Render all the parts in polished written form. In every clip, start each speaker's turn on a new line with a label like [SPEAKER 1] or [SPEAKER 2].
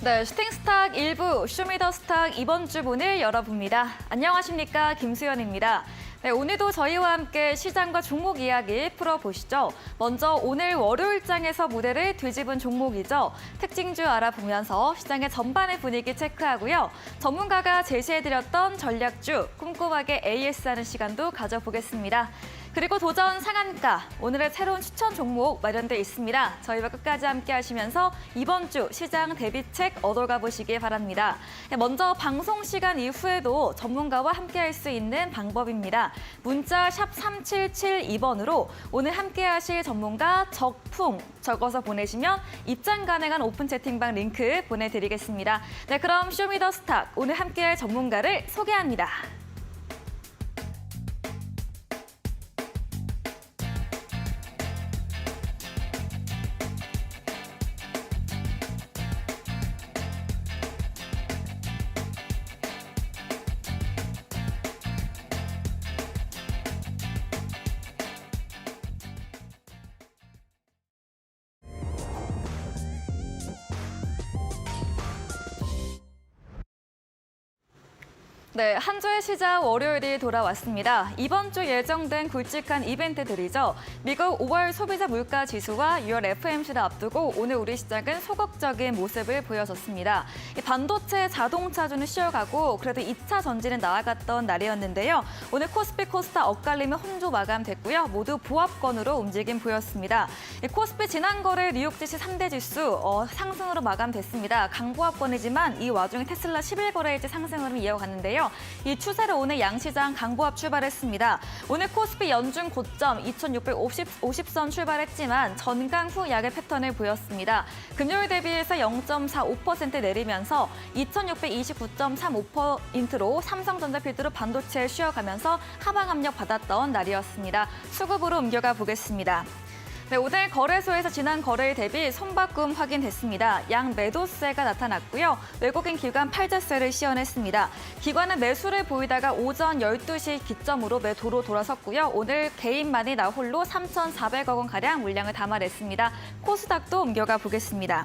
[SPEAKER 1] 네, 슈팅스탁 1부 쇼미더스탁 이번 주 문을 열어봅니다. 안녕하십니까, 김수연입니다. 네, 오늘도 저희와 함께 시장과 종목 이야기 풀어보시죠. 먼저 오늘 월요일장에서 무대를 뒤집은 종목이죠. 특징주 알아보면서 시장의 전반의 분위기 체크하고요. 전문가가 제시해드렸던 전략주 꼼꼼하게 AS하는 시간도 가져보겠습니다. 그리고 도전 상한가, 오늘의 새로운 추천 종목 마련돼 있습니다. 저희와 끝까지 함께 하시면서 이번 주 시장 대비책 얻어가 보시기 바랍니다. 먼저 방송 시간 이후에도 전문가와 함께 할 수 있는 방법입니다. 문자 샵 3772번으로 오늘 함께 하실 전문가 적풍 적어서 보내시면 입장 가능한 오픈 채팅방 링크 보내드리겠습니다. 네, 그럼 쇼미더스탁 오늘 함께 할 전문가를 소개합니다. 네, 한 주의 시작 월요일이 돌아왔습니다. 이번 주 예정된 굵직한 이벤트들이죠. 미국 5월 소비자 물가 지수와 6월 FOMC를 앞두고 오늘 우리 시장은 소극적인 모습을 보여줬습니다. 반도체, 자동차주는 쉬어가고 그래도 2차 전지는 나아갔던 날이었는데요. 오늘 코스피, 코스닥 엇갈리며 혼조 마감됐고요. 모두 보합권으로 움직임 보였습니다. 코스피 지난 거래 뉴욕 지시 3대 지수 상승으로 마감됐습니다. 강보합권이지만 이 와중에 테슬라 11거래일째 상승으로 이어갔는데요. 이 추세로 오늘 양시장 강보합 출발했습니다. 오늘 코스피 연중 고점 2,650선 출발했지만 전강 후 약의 패턴을 보였습니다. 금요일 대비해서 0.45% 내리면서 2,629.35%로 삼성전자 필두로 반도체에 쉬어가면서 하방 압력 받았던 날이었습니다. 수급으로 옮겨가 보겠습니다. 네, 오늘 거래소에서 지난 거래일 대비 손바꿈 확인됐습니다. 양 매도세가 나타났고요. 외국인 기관 팔자세를 시연했습니다. 기관은 매수를 보이다가 오전 12시 기점으로 매도로 돌아섰고요. 오늘 개인만이 나홀로 3,400억 원가량 물량을 담아냈습니다. 코스닥도 옮겨가 보겠습니다.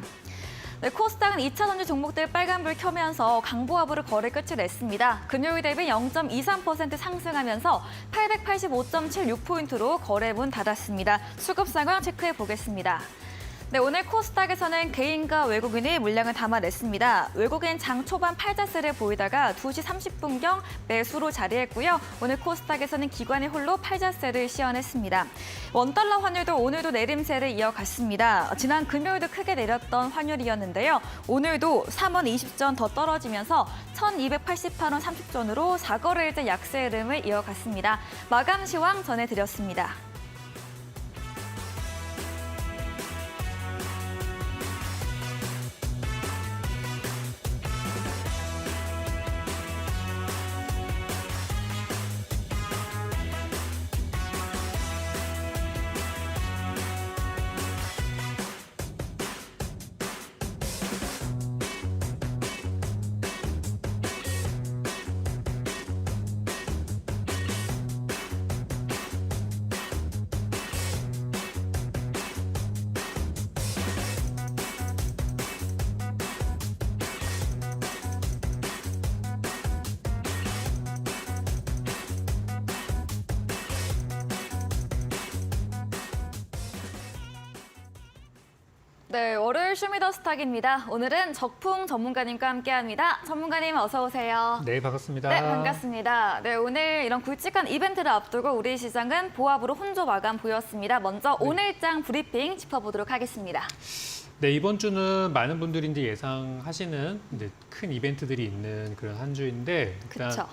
[SPEAKER 1] 네, 코스닥은 2차 전지 종목들 빨간불 켜면서 강보합으로 거래 끝을 냈습니다. 금요일 대비 0.23% 상승하면서 885.76포인트로 거래 문 닫았습니다. 수급 상황 체크해 보겠습니다. 네, 오늘 코스닥에서는 개인과 외국인이 물량을 담아냈습니다. 외국인 장 초반 팔자세를 보이다가 2시 30분경 매수로 자리했고요. 오늘 코스닥에서는 기관이 홀로 팔자세를 시연했습니다. 원달러 환율도 오늘도 내림세를 이어갔습니다. 지난 금요일도 크게 내렸던 환율이었는데요. 오늘도 3원 20전 더 떨어지면서 1,288원 30전으로 4거래일째 약세 흐름을 이어갔습니다. 마감 시황 전해드렸습니다. 네, 월요일 쇼미더스탁입니다. 오늘은 적풍 전문가님과 함께합니다. 전문가님 어서 오세요.
[SPEAKER 2] 네, 반갑습니다.
[SPEAKER 1] 네, 반갑습니다. 네, 오늘 이런 굵직한 이벤트를 앞두고 우리 시장은 보합으로 혼조 마감 보였습니다. 먼저 오늘장 브리핑 짚어보도록 하겠습니다.
[SPEAKER 2] 네, 이번 주는 많은 분들이 이제 예상하시는 이제 큰 이벤트들이 있는 그런 한 주인데 일단
[SPEAKER 1] 그쵸.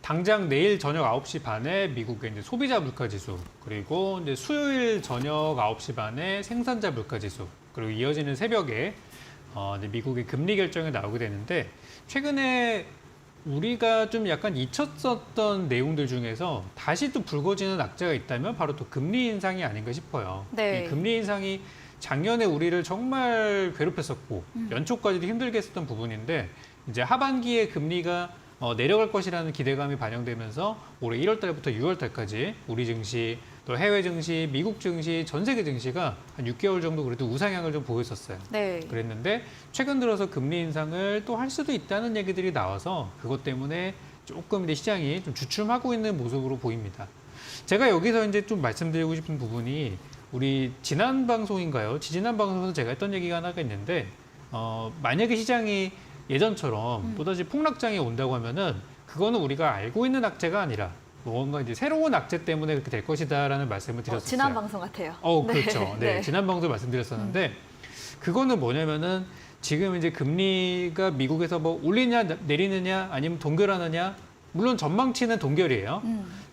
[SPEAKER 2] 당장 내일 저녁 9시 반에 미국의 이제 소비자 물가 지수, 그리고 이제 수요일 저녁 9시 반에 생산자 물가 지수, 그리고 이어지는 새벽에 이제 미국의 금리 결정이 나오게 되는데 최근에 우리가 좀 약간 잊혔었던 내용들 중에서 다시 또 불거지는 악재가 있다면 바로 또 금리 인상이 아닌가 싶어요.
[SPEAKER 1] 네.
[SPEAKER 2] 이 금리 인상이 작년에 우리를 정말 괴롭혔었고 연초까지도 힘들게 했었던 부분인데 이제 하반기에 금리가 내려갈 것이라는 기대감이 반영되면서 올해 1월 달부터 6월 달까지 우리 증시 또 해외 증시, 미국 증시, 전 세계 증시가 한 6개월 정도 그래도 우상향을 좀 보였었어요.
[SPEAKER 1] 네.
[SPEAKER 2] 그랬는데 최근 들어서 금리 인상을 또 할 수도 있다는 얘기들이 나와서 그것 때문에 조금 이제 시장이 좀 주춤하고 있는 모습으로 보입니다. 제가 여기서 이제 좀 말씀드리고 싶은 부분이 우리 지난 방송인가요? 지지난 방송에서 제가 했던 얘기가 하나가 있는데 만약에 시장이 예전처럼 또다시 폭락장이 온다고 하면은 그거는 우리가 알고 있는 악재가 아니라 뭔가 이제 새로운 악재 때문에 그렇게 될 것이다라는 말씀을 드렸었어요.
[SPEAKER 1] 지난 방송 같아요.
[SPEAKER 2] 그렇죠. 네, 지난 방송에 말씀드렸었는데 그거는 뭐냐면은 지금 이제 금리가 미국에서 뭐 올리냐 내리느냐 아니면 동결하느냐 물론 전망치는 동결이에요.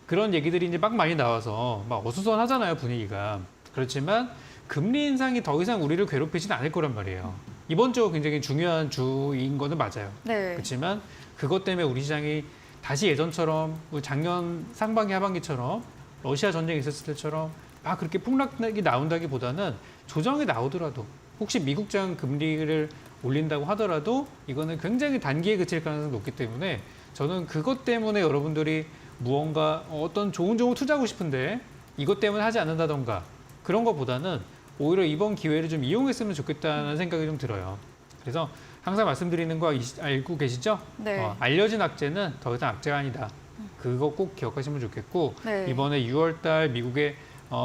[SPEAKER 2] 그런 얘기들이 이제 막 많이 나와서 막 어수선하잖아요, 분위기가. 그렇지만 금리 인상이 더 이상 우리를 괴롭히지는 않을 거란 말이에요. 이번 주가 굉장히 중요한 주인 거는 맞아요.
[SPEAKER 1] 네.
[SPEAKER 2] 그렇지만 그것 때문에 우리 시장이 다시 예전처럼 작년 상반기 하반기처럼 러시아 전쟁이 있었을 때처럼 막 그렇게 폭락이 나온다기보다는 조정이 나오더라도 혹시 미국장 금리를 올린다고 하더라도 이거는 굉장히 단기에 그칠 가능성이 높기 때문에 저는 그것 때문에 여러분들이 무언가 어떤 좋은 종을 투자하고 싶은데 이것 때문에 하지 않는다던가 그런 것보다는 오히려 이번 기회를 좀 이용했으면 좋겠다는 생각이 좀 들어요. 그래서 항상 말씀드리는 거 알고 계시죠?
[SPEAKER 1] 네.
[SPEAKER 2] 알려진 악재는 더 이상 악재가 아니다. 그거 꼭 기억하시면 좋겠고
[SPEAKER 1] 네.
[SPEAKER 2] 이번에 6월 달 미국의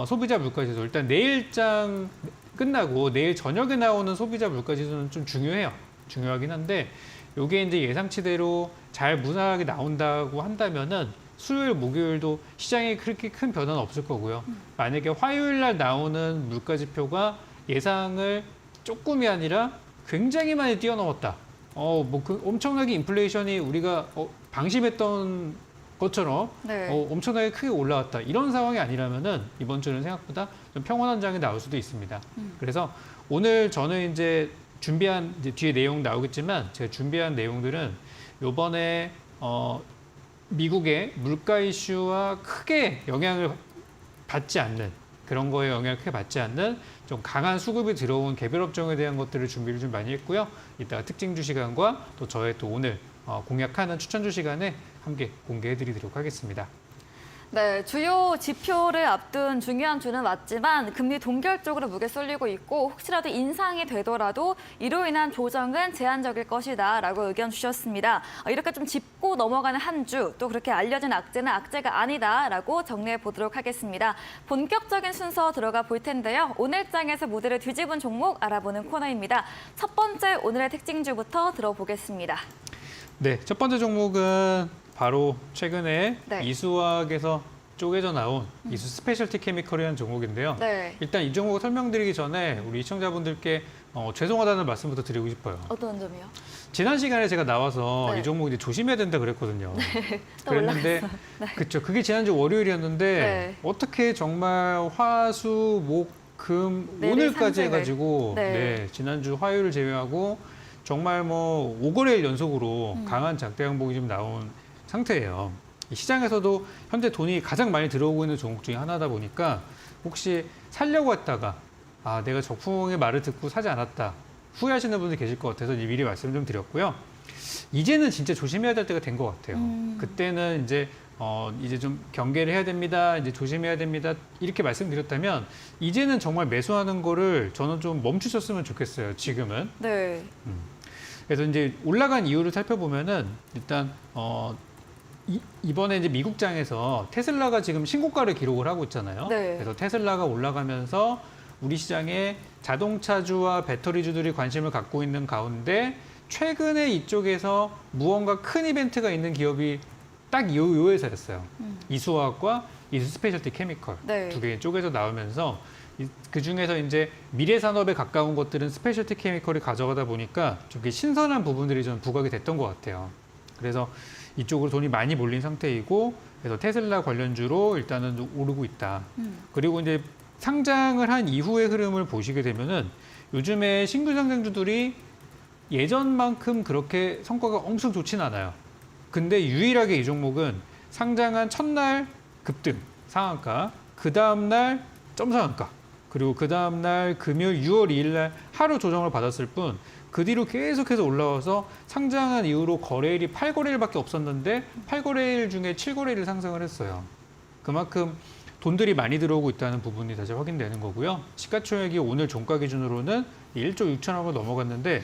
[SPEAKER 2] 소비자 물가지수 일단 내일장 끝나고 내일 저녁에 나오는 소비자 물가지수는 좀 중요해요. 중요하긴 한데 이게 이제 예상치대로 잘 무난하게 나온다고 한다면은 수요일, 목요일도 시장에 그렇게 큰 변화는 없을 거고요. 만약에 화요일 날 나오는 물가지표가 예상을 조금이 아니라 굉장히 많이 뛰어넘었다. 그 엄청나게 인플레이션이 우리가 방심했던 것처럼
[SPEAKER 1] 네.
[SPEAKER 2] 엄청나게 크게 올라왔다. 이런 상황이 아니라면은 이번 주는 생각보다 좀 평온한 장이 나올 수도 있습니다. 그래서 오늘 저는 이제 준비한 이제 뒤에 내용 나오겠지만 제가 준비한 내용들은 요번에 미국의 물가 이슈와 크게 영향을 받지 않는 그런 거에 영향을 크게 받지 않는 좀 강한 수급이 들어온 개별 업종에 대한 것들을 준비를 좀 많이 했고요. 이따가 특징주 시간과 또 저의 또 오늘 공략하는 추천주 시간에 함께 공개해드리도록 하겠습니다.
[SPEAKER 1] 네, 주요 지표를 앞둔 중요한 주는 맞지만 금리 동결 쪽으로 무게 쏠리고 있고 혹시라도 인상이 되더라도 이로 인한 조정은 제한적일 것이다 라고 의견 주셨습니다. 이렇게 좀 짚고 넘어가는 한 주, 또 그렇게 알려진 악재는 악재가 아니다 라고 정리해 보도록 하겠습니다. 본격적인 순서 들어가 볼 텐데요. 오늘 장에서 무대를 뒤집은 종목 알아보는 코너입니다. 첫 번째 오늘의 특징주부터 들어보겠습니다.
[SPEAKER 2] 네, 첫 번째 종목은 바로 최근에
[SPEAKER 1] 네.
[SPEAKER 2] 이수학에서 쪼개져 나온 이수 스페셜티 케미컬이라는 종목인데요.
[SPEAKER 1] 네.
[SPEAKER 2] 일단 이 종목을 설명드리기 전에 우리 시청자분들께 죄송하다는 말씀부터 드리고 싶어요.
[SPEAKER 1] 어떤 점이요?
[SPEAKER 2] 지난 시간에 제가 나와서
[SPEAKER 1] 네.
[SPEAKER 2] 이 종목 이제 조심해야 된다 그랬거든요.
[SPEAKER 1] 또
[SPEAKER 2] 그랬는데, 그렇죠. 그게 지난주 월요일이었는데
[SPEAKER 1] 네.
[SPEAKER 2] 어떻게 정말 화, 수, 목, 금
[SPEAKER 1] 내일
[SPEAKER 2] 오늘까지
[SPEAKER 1] 상승을.
[SPEAKER 2] 해가지고
[SPEAKER 1] 네.
[SPEAKER 2] 지난주 화요일을 제외하고 정말 뭐 5거래일 연속으로 강한 장대 양봉이 좀 나온 상태예요. 시장에서도 현재 돈이 가장 많이 들어오고 있는 종목 중에 하나다 보니까 혹시 살려고 했다가 내가 적풍의 말을 듣고 사지 않았다 후회하시는 분들 계실 것 같아서 미리 말씀 좀 드렸고요. 이제는 진짜 조심해야 될 때가 된 것 같아요. 그때는 이제 좀 경계를 해야 됩니다. 이제 조심해야 됩니다. 이렇게 말씀드렸다면 이제는 정말 매수하는 거를 저는 좀 멈추셨으면 좋겠어요. 지금은.
[SPEAKER 1] 네.
[SPEAKER 2] 그래서 이제 올라간 이유를 살펴보면은 일단 이번에 이제 미국장에서 테슬라가 지금 신고가를 기록을 하고 있잖아요.
[SPEAKER 1] 네.
[SPEAKER 2] 그래서 테슬라가 올라가면서 우리 시장에 자동차주와 배터리주들이 관심을 갖고 있는 가운데 최근에 이쪽에서 무언가 큰 이벤트가 있는 기업이 딱 요 회사였어요. 이수화학과 이수 스페셜티 케미컬
[SPEAKER 1] 네.
[SPEAKER 2] 두 개 쪼개서 나오면서 그 중에서 이제 미래 산업에 가까운 것들은 스페셜티 케미컬이 가져가다 보니까 좀 신선한 부분들이 좀 부각이 됐던 것 같아요. 그래서 이쪽으로 돈이 많이 몰린 상태이고 그래서 테슬라 관련주로 일단은 좀 오르고 있다. 그리고 이제 상장을 한 이후의 흐름을 보시게 되면은 요즘에 신규 상장주들이 예전만큼 그렇게 성과가 엄청 좋진 않아요. 근데 유일하게 이 종목은 상장한 첫날 급등 상한가, 그 다음날 점상한가, 그리고 그 다음날 금요일 6월 2일 날 하루 조정을 받았을 뿐 그 뒤로 계속해서 올라와서 상장한 이후로 거래일이 8거래일밖에 없었는데 8거래일 중에 7거래일을 상승을 했어요. 그만큼 돈들이 많이 들어오고 있다는 부분이 다시 확인되는 거고요. 시가총액이 오늘 종가 기준으로는 1조 6천억을 넘어갔는데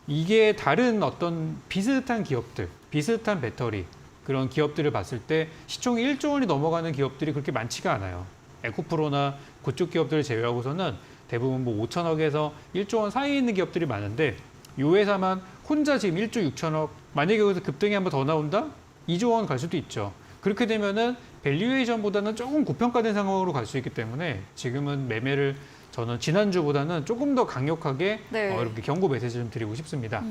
[SPEAKER 2] 이게 다른 어떤 비슷한 기업들, 비슷한 배터리 그런 기업들을 봤을 때 시총이 1조 원이 넘어가는 기업들이 그렇게 많지가 않아요. 에코프로나 그쪽 기업들을 제외하고서는 대부분 뭐 5천억에서 1조 원 사이에 있는 기업들이 많은데 이 회사만 혼자 지금 1조 6천억, 만약에 여기서 급등이 한번 더 나온다? 2조 원 갈 수도 있죠. 그렇게 되면은 밸류에이션보다는 조금 고평가된 상황으로 갈 수 있기 때문에 지금은 매매를 저는 지난주보다는 조금 더 강력하게
[SPEAKER 1] 네.
[SPEAKER 2] 이렇게 경고 메시지 좀 드리고 싶습니다.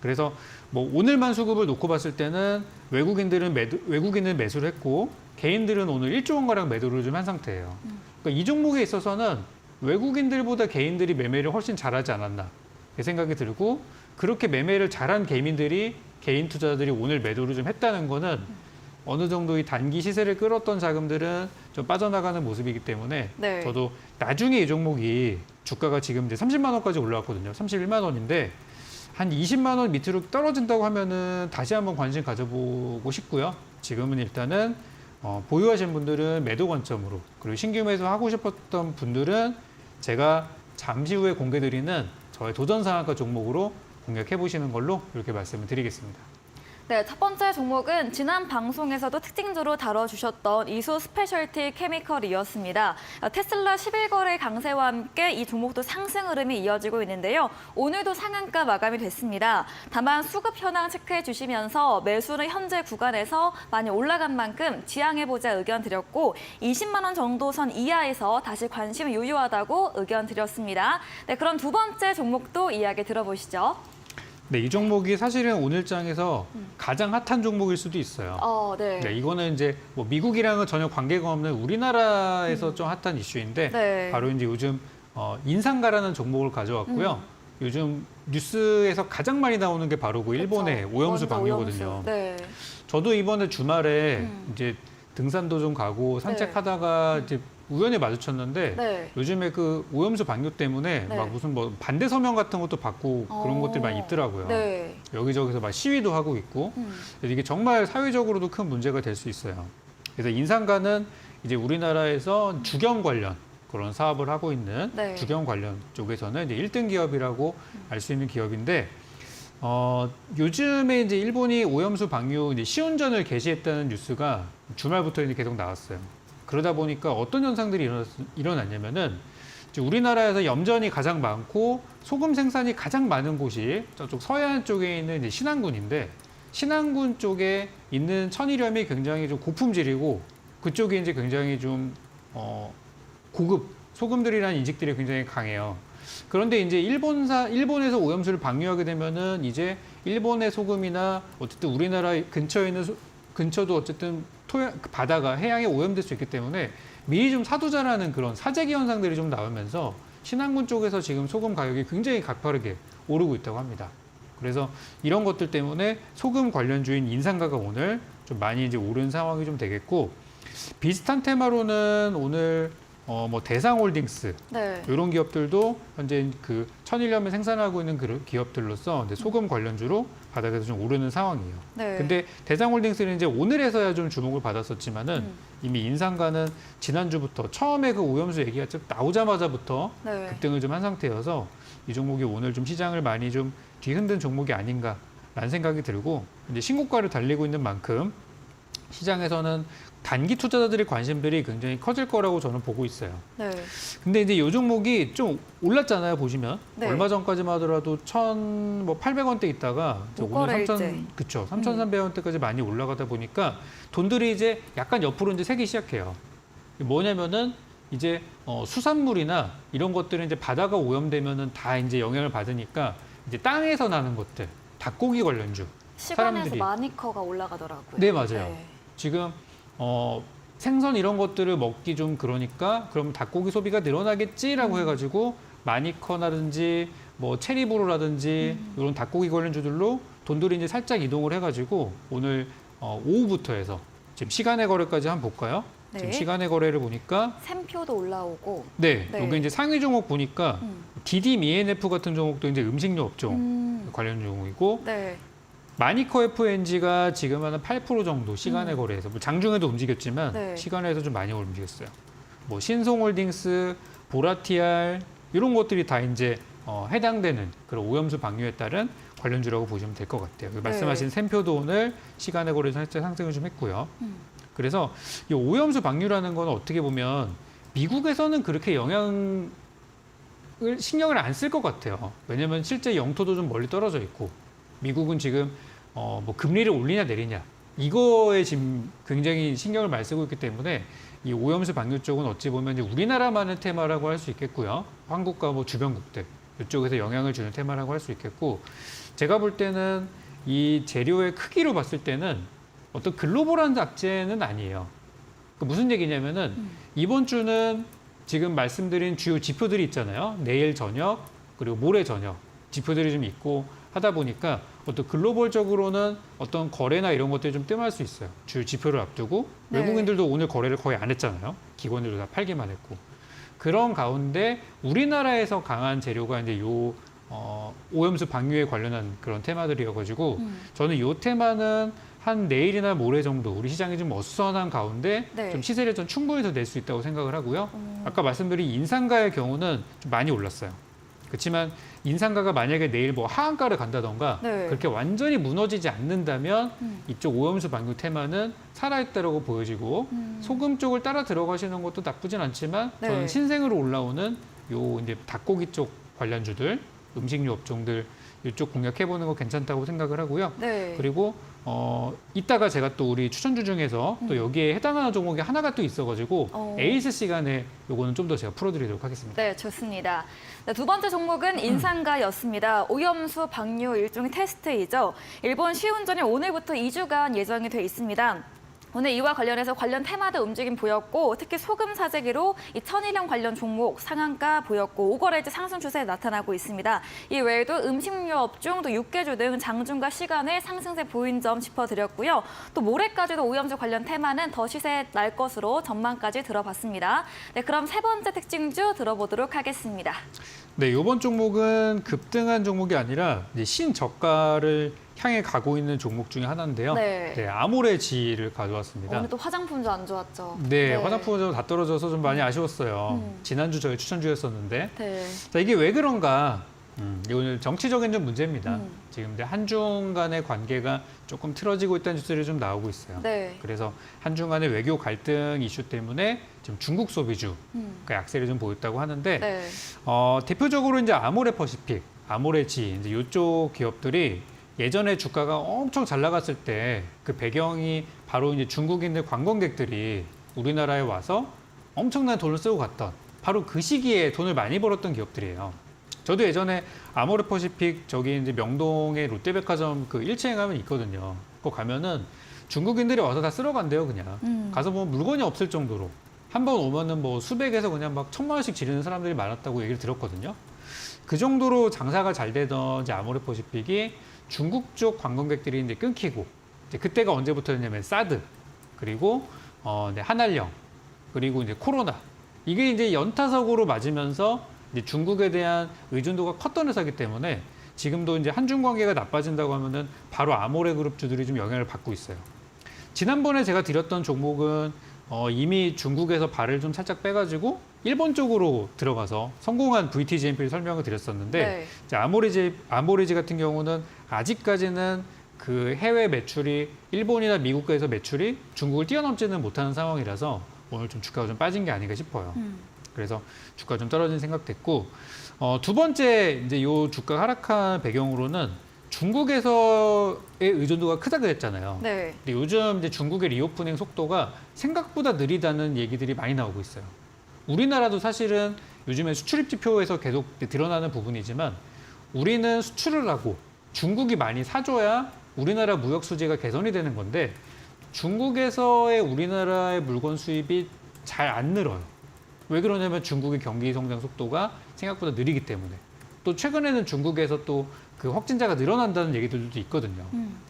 [SPEAKER 2] 그래서 뭐 오늘만 수급을 놓고 봤을 때는 외국인은 매수를 했고 개인들은 오늘 1조 원가량 매도를 좀 한 상태예요. 그러니까 이 종목에 있어서는 외국인들보다 개인들이 매매를 훨씬 잘하지 않았나 생각이 들고 그렇게 매매를 잘한 개인 투자자들이 오늘 매도를 좀 했다는 거는 어느 정도 이 단기 시세를 끌었던 자금들은 좀 빠져나가는 모습이기 때문에
[SPEAKER 1] 네.
[SPEAKER 2] 저도 나중에 이 종목이 주가가 지금 이제 30만 원까지 올라왔거든요. 31만 원인데 한 20만 원 밑으로 떨어진다고 하면은 다시 한번 관심 가져보고 싶고요. 지금은 일단은 보유하신 분들은 매도 관점으로 그리고 신규 매수하고 싶었던 분들은 제가 잠시 후에 공개드리는 저의 도전 상한가 종목으로 공략해 보시는 걸로 이렇게 말씀을 드리겠습니다.
[SPEAKER 1] 네, 첫 번째 종목은 지난 방송에서도 특징주로 다뤄주셨던 이수 스페셜티 케미컬이었습니다. 테슬라 11거래 강세와 함께 이 종목도 상승 흐름이 이어지고 있는데요. 오늘도 상한가 마감이 됐습니다. 다만 수급 현황 체크해 주시면서 매수는 현재 구간에서 많이 올라간 만큼 지양해보자 의견 드렸고 20만 원 정도 선 이하에서 다시 관심이 유효하다고 의견 드렸습니다. 네, 그럼 두 번째 종목도 이야기 들어보시죠.
[SPEAKER 2] 네, 이 종목이 사실은 오늘장에서 가장 핫한 종목일 수도 있어요.
[SPEAKER 1] 네.
[SPEAKER 2] 네, 이거는 이제 뭐 미국이랑은 전혀 관계가 없는 우리나라에서 좀 핫한 이슈인데
[SPEAKER 1] 네.
[SPEAKER 2] 바로 이제 요즘 인상가라는 종목을 가져왔고요. 요즘 뉴스에서 가장 많이 나오는 게 바로 그 일본의
[SPEAKER 1] 그쵸.
[SPEAKER 2] 오염수
[SPEAKER 1] 원자
[SPEAKER 2] 방류거든요.
[SPEAKER 1] 오염수. 네.
[SPEAKER 2] 저도 이번에 주말에 이제 등산도 좀 가고 산책하다가 이제 우연히 마주쳤는데
[SPEAKER 1] 네.
[SPEAKER 2] 요즘에 그 오염수 방류 때문에
[SPEAKER 1] 네.
[SPEAKER 2] 막 무슨 뭐 반대 서명 같은 것도 받고 그런 것들이 많이 있더라고요.
[SPEAKER 1] 네.
[SPEAKER 2] 여기저기서 막 시위도 하고 있고 그래서 이게 정말 사회적으로도 큰 문제가 될 수 있어요. 그래서 인상가는 이제 우리나라에서 주경 관련 그런 사업을 하고 있는
[SPEAKER 1] 네.
[SPEAKER 2] 주경 관련 쪽에서는 이제 1등 기업이라고 알 수 있는 기업인데 요즘에 이제 일본이 오염수 방류 이제 시운전을 개시했다는 뉴스가 주말부터 이제 계속 나왔어요. 그러다 보니까 어떤 현상들이 일어났냐면은 이제 우리나라에서 염전이 가장 많고 소금 생산이 가장 많은 곳이 저쪽 서해안 쪽에 있는 이제 신안군인데 신안군 쪽에 있는 천일염이 굉장히 좀 고품질이고 그쪽이 이제 굉장히 좀 고급 소금들이라는 인식들이 굉장히 강해요. 그런데 이제 일본에서 오염수를 방류하게 되면은 이제 일본의 소금이나 어쨌든 우리나라 근처에 있는 근처도 어쨌든 바다가 해양에 오염될 수 있기 때문에 미리 좀 사두자라는 그런 사재기 현상들이 좀 나오면서 신안군 쪽에서 지금 소금 가격이 굉장히 가파르게 오르고 있다고 합니다. 그래서 이런 것들 때문에 소금 관련주인 인상가가 오늘 좀 많이 이제 오른 상황이 좀 되겠고 비슷한 테마로는 오늘 뭐 대상홀딩스
[SPEAKER 1] 네.
[SPEAKER 2] 이런 기업들도 현재 그 천일염을 생산하고 있는 그 기업들로서 이제 소금 관련주로 바닥에서 좀 오르는 상황이에요.
[SPEAKER 1] 네.
[SPEAKER 2] 근데 대상홀딩스는 이제 오늘에서야 좀 주목을 받았었지만은 이미 인상가는 지난주부터 처음에 그 오염수 얘기가 쭉 나오자마자부터
[SPEAKER 1] 네.
[SPEAKER 2] 급등을 좀 한 상태여서 이 종목이 오늘 좀 시장을 많이 좀 뒤흔든 종목이 아닌가라는 생각이 들고 이제 신고가를 달리고 있는 만큼 시장에서는 단기 투자자들의 관심들이 굉장히 커질 거라고 저는 보고 있어요.
[SPEAKER 1] 네.
[SPEAKER 2] 근데 이제 이 종목이 좀 올랐잖아요, 보시면.
[SPEAKER 1] 네.
[SPEAKER 2] 얼마 전까지만 하더라도 1,800원대 있다가 이제 오늘
[SPEAKER 1] 5거래일째.
[SPEAKER 2] 그쵸, 3,300원대까지 많이 올라가다 보니까 돈들이 이제 약간 옆으로 이제 새기 시작해요. 뭐냐면은 이제 수산물이나 이런 것들은 이제 바다가 오염되면은 다 이제 영향을 받으니까 이제 땅에서 나는 것들, 닭고기 관련주.
[SPEAKER 1] 시간에서
[SPEAKER 2] 사람들이-
[SPEAKER 1] 마니커가 올라가더라고요.
[SPEAKER 2] 네, 맞아요. 지금 생선 이런 것들을 먹기 좀 그러니까 그럼 닭고기 소비가 늘어나겠지라고 해가지고 마니커라든지 뭐 체리브로라든지 이런 닭고기 관련주들로 돈들이 이제 살짝 이동을 해가지고 오늘 오후부터 해서 지금 시간의 거래까지 한번 볼까요?
[SPEAKER 1] 네.
[SPEAKER 2] 지금 시간의 거래를 보니까
[SPEAKER 1] 샘표도 올라오고.
[SPEAKER 2] 네,
[SPEAKER 1] 네.
[SPEAKER 2] 여기 이제 상위 종목 보니까 DDMENF 같은 종목도 이제 음식료 업종 관련 종목이고
[SPEAKER 1] 네.
[SPEAKER 2] 마니커 FNG가 지금 한 8% 정도 시간의 거래에서 뭐 장중에도 움직였지만
[SPEAKER 1] 네.
[SPEAKER 2] 시간에서 좀 많이 움직였어요. 뭐 신송홀딩스, 보라티알 이런 것들이 다 이제 해당되는 그런 오염수 방류에 따른 관련주라고 보시면 될 것 같아요. 말씀하신 샘표도 오늘 시간에 걸려서 살짝 상승을 좀 했고요. 그래서 이 오염수 방류라는 건 어떻게 보면 미국에서는 그렇게 영향을 신경을 안 쓸 것 같아요. 왜냐하면 실제 영토도 좀 멀리 떨어져 있고 미국은 지금 뭐 금리를 올리냐 내리냐 이거에 지금 굉장히 신경을 많이 쓰고 있기 때문에 이 오염수 방류 쪽은 어찌 보면 이제 우리나라만의 테마라고 할 수 있겠고요. 한국과 뭐 주변국들 이쪽에서 영향을 주는 테마라고 할 수 있겠고 제가 볼 때는 이 재료의 크기로 봤을 때는 어떤 글로벌한 악재는 아니에요. 무슨 얘기냐면은 이번 주는 지금 말씀드린 주요 지표들이 있잖아요. 내일 저녁 그리고 모레 저녁 지표들이 좀 있고 하다 보니까 어떤 글로벌적으로는 어떤 거래나 이런 것들이 좀 뜸할 수 있어요. 주요 지표를 앞두고
[SPEAKER 1] 네.
[SPEAKER 2] 외국인들도 오늘 거래를 거의 안 했잖아요. 기관들도 다 팔기만 했고 그런 가운데 우리나라에서 강한 재료가 이제 오염수 방류에 관련한 그런 테마들이어가지고 저는 이 테마는 한 내일이나 모레 정도 우리 시장이 좀 어수선한 가운데
[SPEAKER 1] 네.
[SPEAKER 2] 좀 시세를 좀 충분히 더 낼 수 있다고 생각을 하고요. 아까 말씀드린 인상가의 경우는 좀 많이 올랐어요. 그렇지만 인상가가 만약에 내일 뭐 하한가를 간다던가
[SPEAKER 1] 네.
[SPEAKER 2] 그렇게 완전히 무너지지 않는다면 이쪽 오염수 방류 테마는 살아있다라고 보여지고 소금 쪽을 따라 들어가시는 것도 나쁘진 않지만
[SPEAKER 1] 네.
[SPEAKER 2] 저는 신생으로 올라오는 요 이제 닭고기 쪽 관련주들 음식료 업종들 이쪽 공략해보는 거 괜찮다고 생각을 하고요.
[SPEAKER 1] 네.
[SPEAKER 2] 그리고 이따가 제가 또 우리 추천주 중에서 또 여기에 해당하는 종목이 하나가 또 있어가지고 에이스 시간에 요거는 좀 더 제가 풀어드리도록 하겠습니다.
[SPEAKER 1] 네, 좋습니다. 네, 두 번째 종목은 인상가였습니다. 오염수 방류 일종의 테스트이죠. 일본 시운전이 오늘부터 2주간 예정이 돼 있습니다. 오늘 이와 관련해서 관련 테마도 움직임 보였고 특히 소금 사재기로 이 천일염 관련 종목 상한가 보였고 오거래지 상승 추세 나타나고 있습니다. 이 외에도 음식료 업종, 또 육개주 등 장중과 시간에 상승세 보인 점 짚어드렸고요. 또 모레까지도 오염수 관련 테마는 더 시세 날 것으로 전망까지 들어봤습니다. 네, 그럼 세 번째 특징주 들어보도록 하겠습니다.
[SPEAKER 2] 네, 이번 종목은 급등한 종목이 아니라 이제 신저가를 향해 가고 있는 종목 중에 하나인데요.
[SPEAKER 1] 네.
[SPEAKER 2] 아모레지를 가져왔습니다.
[SPEAKER 1] 오늘 또 화장품도 안 좋았죠.
[SPEAKER 2] 네, 화장품은 다 떨어져서 좀 많이 아쉬웠어요. 지난주 저희 추천주였었는데.
[SPEAKER 1] 네.
[SPEAKER 2] 자, 이게 왜 그런가? 오늘 정치적인 좀 문제입니다. 지금 이제 한중 간의 관계가 조금 틀어지고 있다는 뉴스들이 좀 나오고 있어요.
[SPEAKER 1] 네.
[SPEAKER 2] 그래서 한중 간의 외교 갈등 이슈 때문에 지금 중국 소비주 그 약세를 좀 보였다고 하는데
[SPEAKER 1] 네.
[SPEAKER 2] 대표적으로 이제 아모레퍼시픽, 아모레지 이제 이쪽 기업들이 예전에 주가가 엄청 잘 나갔을 때 그 배경이 바로 이제 중국인들 관광객들이 우리나라에 와서 엄청난 돈을 쓰고 갔던 바로 그 시기에 돈을 많이 벌었던 기업들이에요. 저도 예전에 아모레퍼시픽 저기 이제 명동에 롯데백화점 그 1층에 가면 있거든요. 그거 가면은 중국인들이 와서 다 쓸어 간대요, 그냥. 가서 보면 물건이 없을 정도로. 한 번 오면은 뭐 수백에서 그냥 막 1,000만 원씩 지르는 사람들이 많았다고 얘기를 들었거든요. 그 정도로 장사가 잘 되던 이제 아모레퍼시픽이 중국 쪽 관광객들이 이제 끊기고 이제 그때가 언제부터였냐면 사드 그리고 이제 한알령 그리고 이제 코로나 이게 이제 연타석으로 맞으면서 이제 중국에 대한 의존도가 컸던 회사이기 때문에 지금도 이제 한중 관계가 나빠진다고 하면은 바로 아모레 그룹주들이 좀 영향을 받고 있어요. 지난번에 제가 드렸던 종목은 이미 중국에서 발을 좀 살짝 빼가지고 일본 쪽으로 들어가서 성공한 VTGMP를 설명을 드렸었는데
[SPEAKER 1] 네.
[SPEAKER 2] 이제 아모레지 같은 경우는 아직까지는 그 해외 매출이 일본이나 미국에서 매출이 중국을 뛰어넘지는 못하는 상황이라서 오늘 좀 주가가 좀 빠진 게 아닌가 싶어요. 그래서 주가 좀 떨어진 생각됐고 두 번째 이제 요 주가 하락한 배경으로는 중국에서의 의존도가 크다고 했잖아요.
[SPEAKER 1] 네.
[SPEAKER 2] 근데 요즘 이제 중국의 리오프닝 속도가 생각보다 느리다는 얘기들이 많이 나오고 있어요. 우리나라도 사실은 요즘에 수출입 지표에서 계속 드러나는 부분이지만 우리는 수출을 하고 중국이 많이 사줘야 우리나라 무역 수지가 개선이 되는 건데 중국에서의 우리나라의 물건 수입이 잘 안 늘어요. 왜 그러냐면 중국의 경기 성장 속도가 생각보다 느리기 때문에. 또 최근에는 중국에서 또 그 확진자가 늘어난다는 얘기들도 있거든요.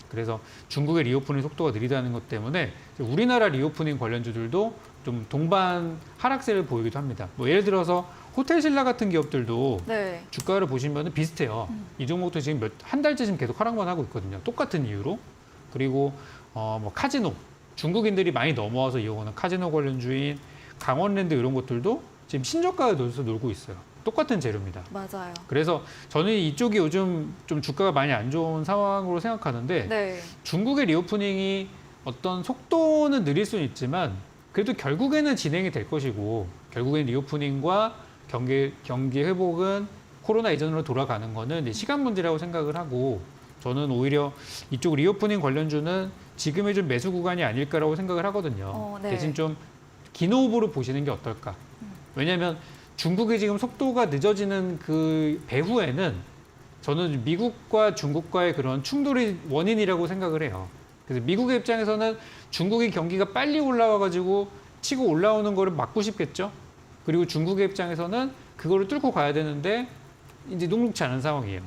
[SPEAKER 2] 그래서 중국의 리오프닝 속도가 느리다는 것 때문에 우리나라 리오프닝 관련주들도 좀 동반 하락세를 보이기도 합니다. 뭐 예를 들어서 호텔신라 같은 기업들도
[SPEAKER 1] 네.
[SPEAKER 2] 주가를 보시면 비슷해요. 이 종목도 지금 한 달째 지금 계속 하락만 하고 있거든요. 똑같은 이유로. 그리고 뭐 카지노 중국인들이 많이 넘어와서 이용하는 카지노 관련주인 강원랜드 이런 것들도 지금 신저가에 넣어서 놀고 있어요. 똑같은 재료입니다.
[SPEAKER 1] 맞아요.
[SPEAKER 2] 그래서 저는 이쪽이 요즘 좀 주가가 많이 안 좋은 상황으로 생각하는데
[SPEAKER 1] 네.
[SPEAKER 2] 중국의 리오프닝이 어떤 속도는 느릴 수는 있지만 그래도 결국에는 진행이 될 것이고 결국엔 리오프닝과 경기 회복은 코로나 이전으로 돌아가는 거는 이제 시간 문제라고 생각을 하고 저는 오히려 이쪽 리오프닝 관련주는 지금의 좀 매수 구간이 아닐까라고 생각을 하거든요.
[SPEAKER 1] 네.
[SPEAKER 2] 대신 좀 긴 호흡으로 보시는 게 어떨까. 왜냐하면 중국이 지금 속도가 늦어지는 그 배후에는 저는 미국과 중국과의 그런 충돌이 원인이라고 생각을 해요. 그래서 미국의 입장에서는 중국이 경기가 빨리 올라와가지고 치고 올라오는 거를 막고 싶겠죠. 그리고 중국의 입장에서는 그거를 뚫고 가야 되는데 이제 녹록치 않은 상황이에요.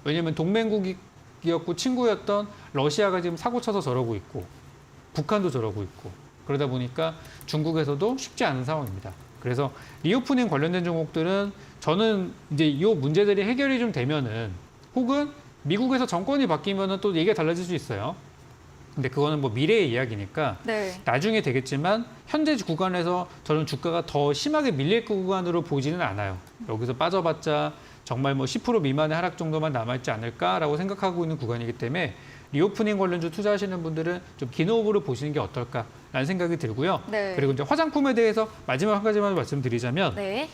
[SPEAKER 2] 왜냐하면 동맹국이었고 친구였던 러시아가 지금 사고 쳐서 저러고 있고 북한도 저러고 있고 그러다 보니까 중국에서도 쉽지 않은 상황입니다. 그래서 리오프닝 관련된 종목들은 저는 이제 이 문제들이 해결이 좀 되면은 혹은 미국에서 정권이 바뀌면은 또 얘기가 달라질 수 있어요. 근데 그거는 뭐 미래의 이야기니까
[SPEAKER 1] 네.
[SPEAKER 2] 나중에 되겠지만 현재 구간에서 저는 주가가 더 심하게 밀릴 구간으로 보지는 않아요. 여기서 빠져봤자 정말 뭐 10% 미만의 하락 정도만 남아있지 않을까라고 생각하고 있는 구간이기 때문에 리오프닝 관련주 투자하시는 분들은 좀 긴 호흡으로 보시는 게 어떨까라는 생각이 들고요.
[SPEAKER 1] 네.
[SPEAKER 2] 그리고 이제 화장품에 대해서 마지막 한 가지만 말씀드리자면
[SPEAKER 1] 네.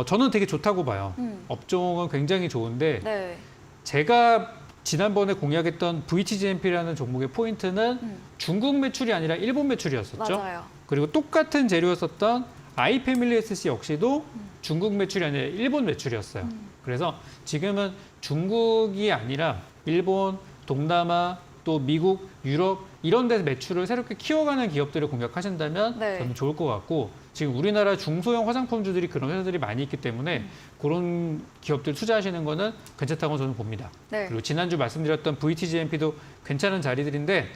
[SPEAKER 2] 저는 되게 좋다고 봐요. 업종은 굉장히 좋은데
[SPEAKER 1] 네.
[SPEAKER 2] 제가 지난번에 공략했던 VTGMP라는 종목의 포인트는 중국 매출이 아니라 일본 매출이었었죠.
[SPEAKER 1] 맞아요.
[SPEAKER 2] 그리고 똑같은 재료였었던 아이패밀리 SC 역시도 중국 매출이 아니라 일본 매출이었어요. 그래서 지금은 중국이 아니라 일본, 동남아, 또 미국, 유럽 이런 데서 매출을 새롭게 키워가는 기업들을 공략하신다면
[SPEAKER 1] 네.
[SPEAKER 2] 저는 좋을 것 같고 지금 우리나라 중소형 화장품주들이 그런 회사들이 많이 있기 때문에 그런 기업들 투자하시는 거는 괜찮다고 저는 봅니다.
[SPEAKER 1] 네.
[SPEAKER 2] 그리고 지난주 말씀드렸던 VTGMP도 괜찮은 자리들인데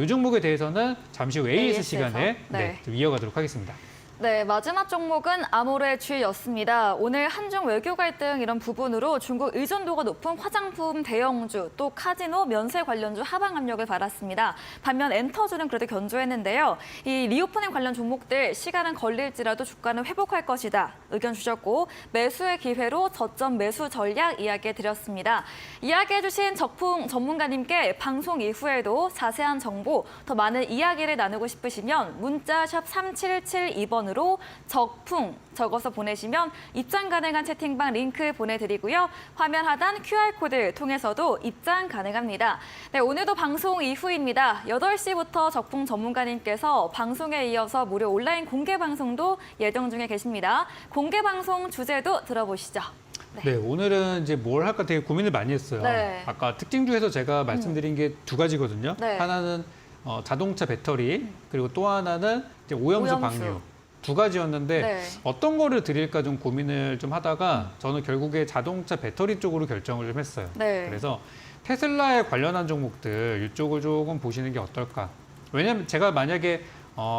[SPEAKER 2] 이 종목에 대해서는 잠시 후 AS
[SPEAKER 1] AS 에서?
[SPEAKER 2] 시간에
[SPEAKER 1] 네.
[SPEAKER 2] 좀 이어가도록 하겠습니다.
[SPEAKER 1] 네, 마지막 종목은 아모레.G였습니다. 오늘 한중 외교 갈등 이런 부분으로 중국 의존도가 높은 화장품 대형주, 또 카지노, 면세 관련주 하방 압력을 받았습니다. 반면 엔터주는 그래도 견조했는데요. 이 리오프닝 관련 종목들 시간은 걸릴지라도 주가는 회복할 것이다 의견 주셨고 매수의 기회로 저점 매수 전략 이야기해 드렸습니다. 이야기해 주신 적풍 전문가님께 방송 이후에도 자세한 정보, 더 많은 이야기를 나누고 싶으시면 문자 샵 3772번 으로 적풍 적어서 보내시면 입장 가능한 채팅방 링크 보내드리고요. 화면 하단 QR코드 통해서도 입장 가능합니다. 네, 오늘도 방송 이후입니다. 8시부터 적풍 전문가님께서 방송에 이어서 무료 온라인 공개 방송도 예정 중에 계십니다. 공개 방송 주제도 들어보시죠.
[SPEAKER 2] 네, 오늘은 이제 뭘 할까 되게 고민을 많이 했어요.
[SPEAKER 1] 네.
[SPEAKER 2] 아까 특징주에서 제가 말씀드린 게 두 가지거든요.
[SPEAKER 1] 네.
[SPEAKER 2] 하나는 자동차 배터리, 그리고 또 하나는 이제 오염수 방류. 두 가지였는데
[SPEAKER 1] 네.
[SPEAKER 2] 어떤 거를 드릴까 좀 고민을 좀 하다가 저는 결국에 자동차 배터리 쪽으로 결정을 좀 했어요.
[SPEAKER 1] 네.
[SPEAKER 2] 그래서 테슬라에 관련한 종목들 이쪽을 조금 보시는 게 어떨까. 왜냐면 제가 만약에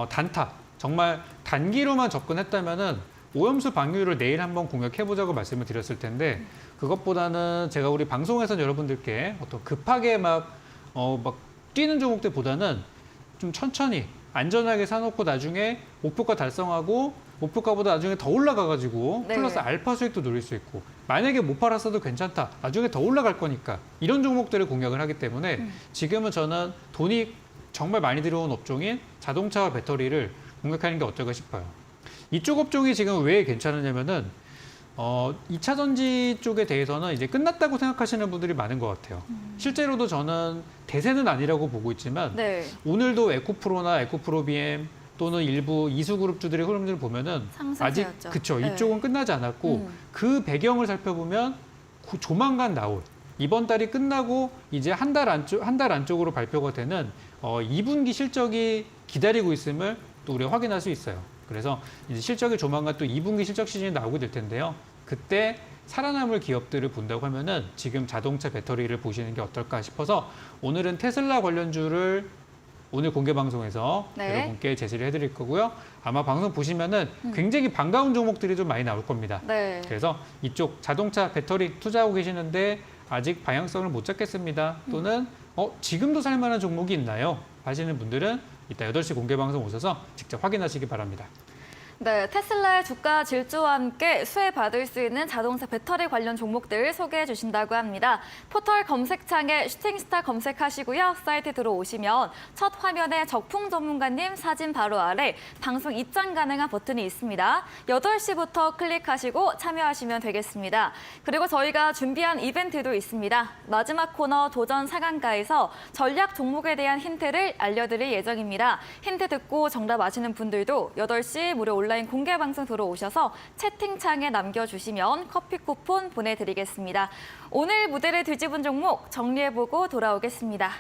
[SPEAKER 2] 단타, 정말 단기로만 접근했다면은 오염수 방류를 내일 한번 공략해보자고 말씀을 드렸을 텐데 그것보다는 제가 우리 방송에서 여러분들께 어떤 급하게 막 뛰는 종목들보다는 좀 천천히 안전하게 사놓고 나중에 목표가 달성하고 목표가보다 나중에 더 올라가가지고
[SPEAKER 1] 네.
[SPEAKER 2] 플러스 알파 수익도 노릴 수 있고 만약에 못 팔았어도 괜찮다. 나중에 더 올라갈 거니까 이런 종목들을 공략을 하기 때문에 지금은 저는 돈이 정말 많이 들어온 업종인 자동차와 배터리를 공략하는 게 어떨까 싶어요. 이쪽 업종이 지금 왜 괜찮으냐면은 2차 전지 쪽에 대해서는 이제 끝났다고 생각하시는 분들이 많은 것 같아요. 실제로도 저는 대세는 아니라고 보고 있지만
[SPEAKER 1] 네.
[SPEAKER 2] 오늘도 에코프로나 에코프로비엠 또는 일부 이수그룹주들의 흐름들을 보면은 아직
[SPEAKER 1] 상승세였죠.
[SPEAKER 2] 그쵸
[SPEAKER 1] 네.
[SPEAKER 2] 이쪽은 끝나지 않았고 그 배경을 살펴보면 조만간 나올 이번 달이 끝나고 이제 한 달 안쪽으로 발표가 되는 2분기 실적이 기다리고 있음을 또 우리가 확인할 수 있어요. 그래서 이제 실적이 조만간 또 2분기 실적 시즌이 나오게 될 텐데요. 그때 살아남을 기업들을 본다고 하면은 지금 자동차 배터리를 보시는 게 어떨까 싶어서 오늘은 테슬라 관련주를 오늘 공개 방송에서
[SPEAKER 1] 네.
[SPEAKER 2] 여러분께 제시를 해드릴 거고요. 아마 방송 보시면은 굉장히 반가운 종목들이 좀 많이 나올 겁니다.
[SPEAKER 1] 네.
[SPEAKER 2] 그래서 이쪽 자동차 배터리 투자하고 계시는데 아직 방향성을 못 잡겠습니다. 또는 지금도 살만한 종목이 있나요? 하시는 분들은 이따 8시 공개 방송 오셔서 직접 확인하시기 바랍니다.
[SPEAKER 1] 네, 테슬라의 주가 질주와 함께 수혜받을 수 있는 자동차 배터리 관련 종목들 소개해 주신다고 합니다. 포털 검색창에 슈팅스타 검색하시고요. 사이트 들어오시면 첫 화면에 적풍 전문가님 사진 바로 아래 방송 입장 가능한 버튼이 있습니다. 8시부터 클릭하시고 참여하시면 되겠습니다. 그리고 저희가 준비한 이벤트도 있습니다. 마지막 코너 도전 상한가에서 전략 종목에 대한 힌트를 알려드릴 예정입니다. 힌트 듣고 정답 아시는 분들도 8시 무료 온라인 공개 방송 들어오셔서 채팅창에 남겨주시면 커피 쿠폰 보내드리겠습니다. 오늘 무대를 뒤집은 종목 정리해보고 돌아오겠습니다.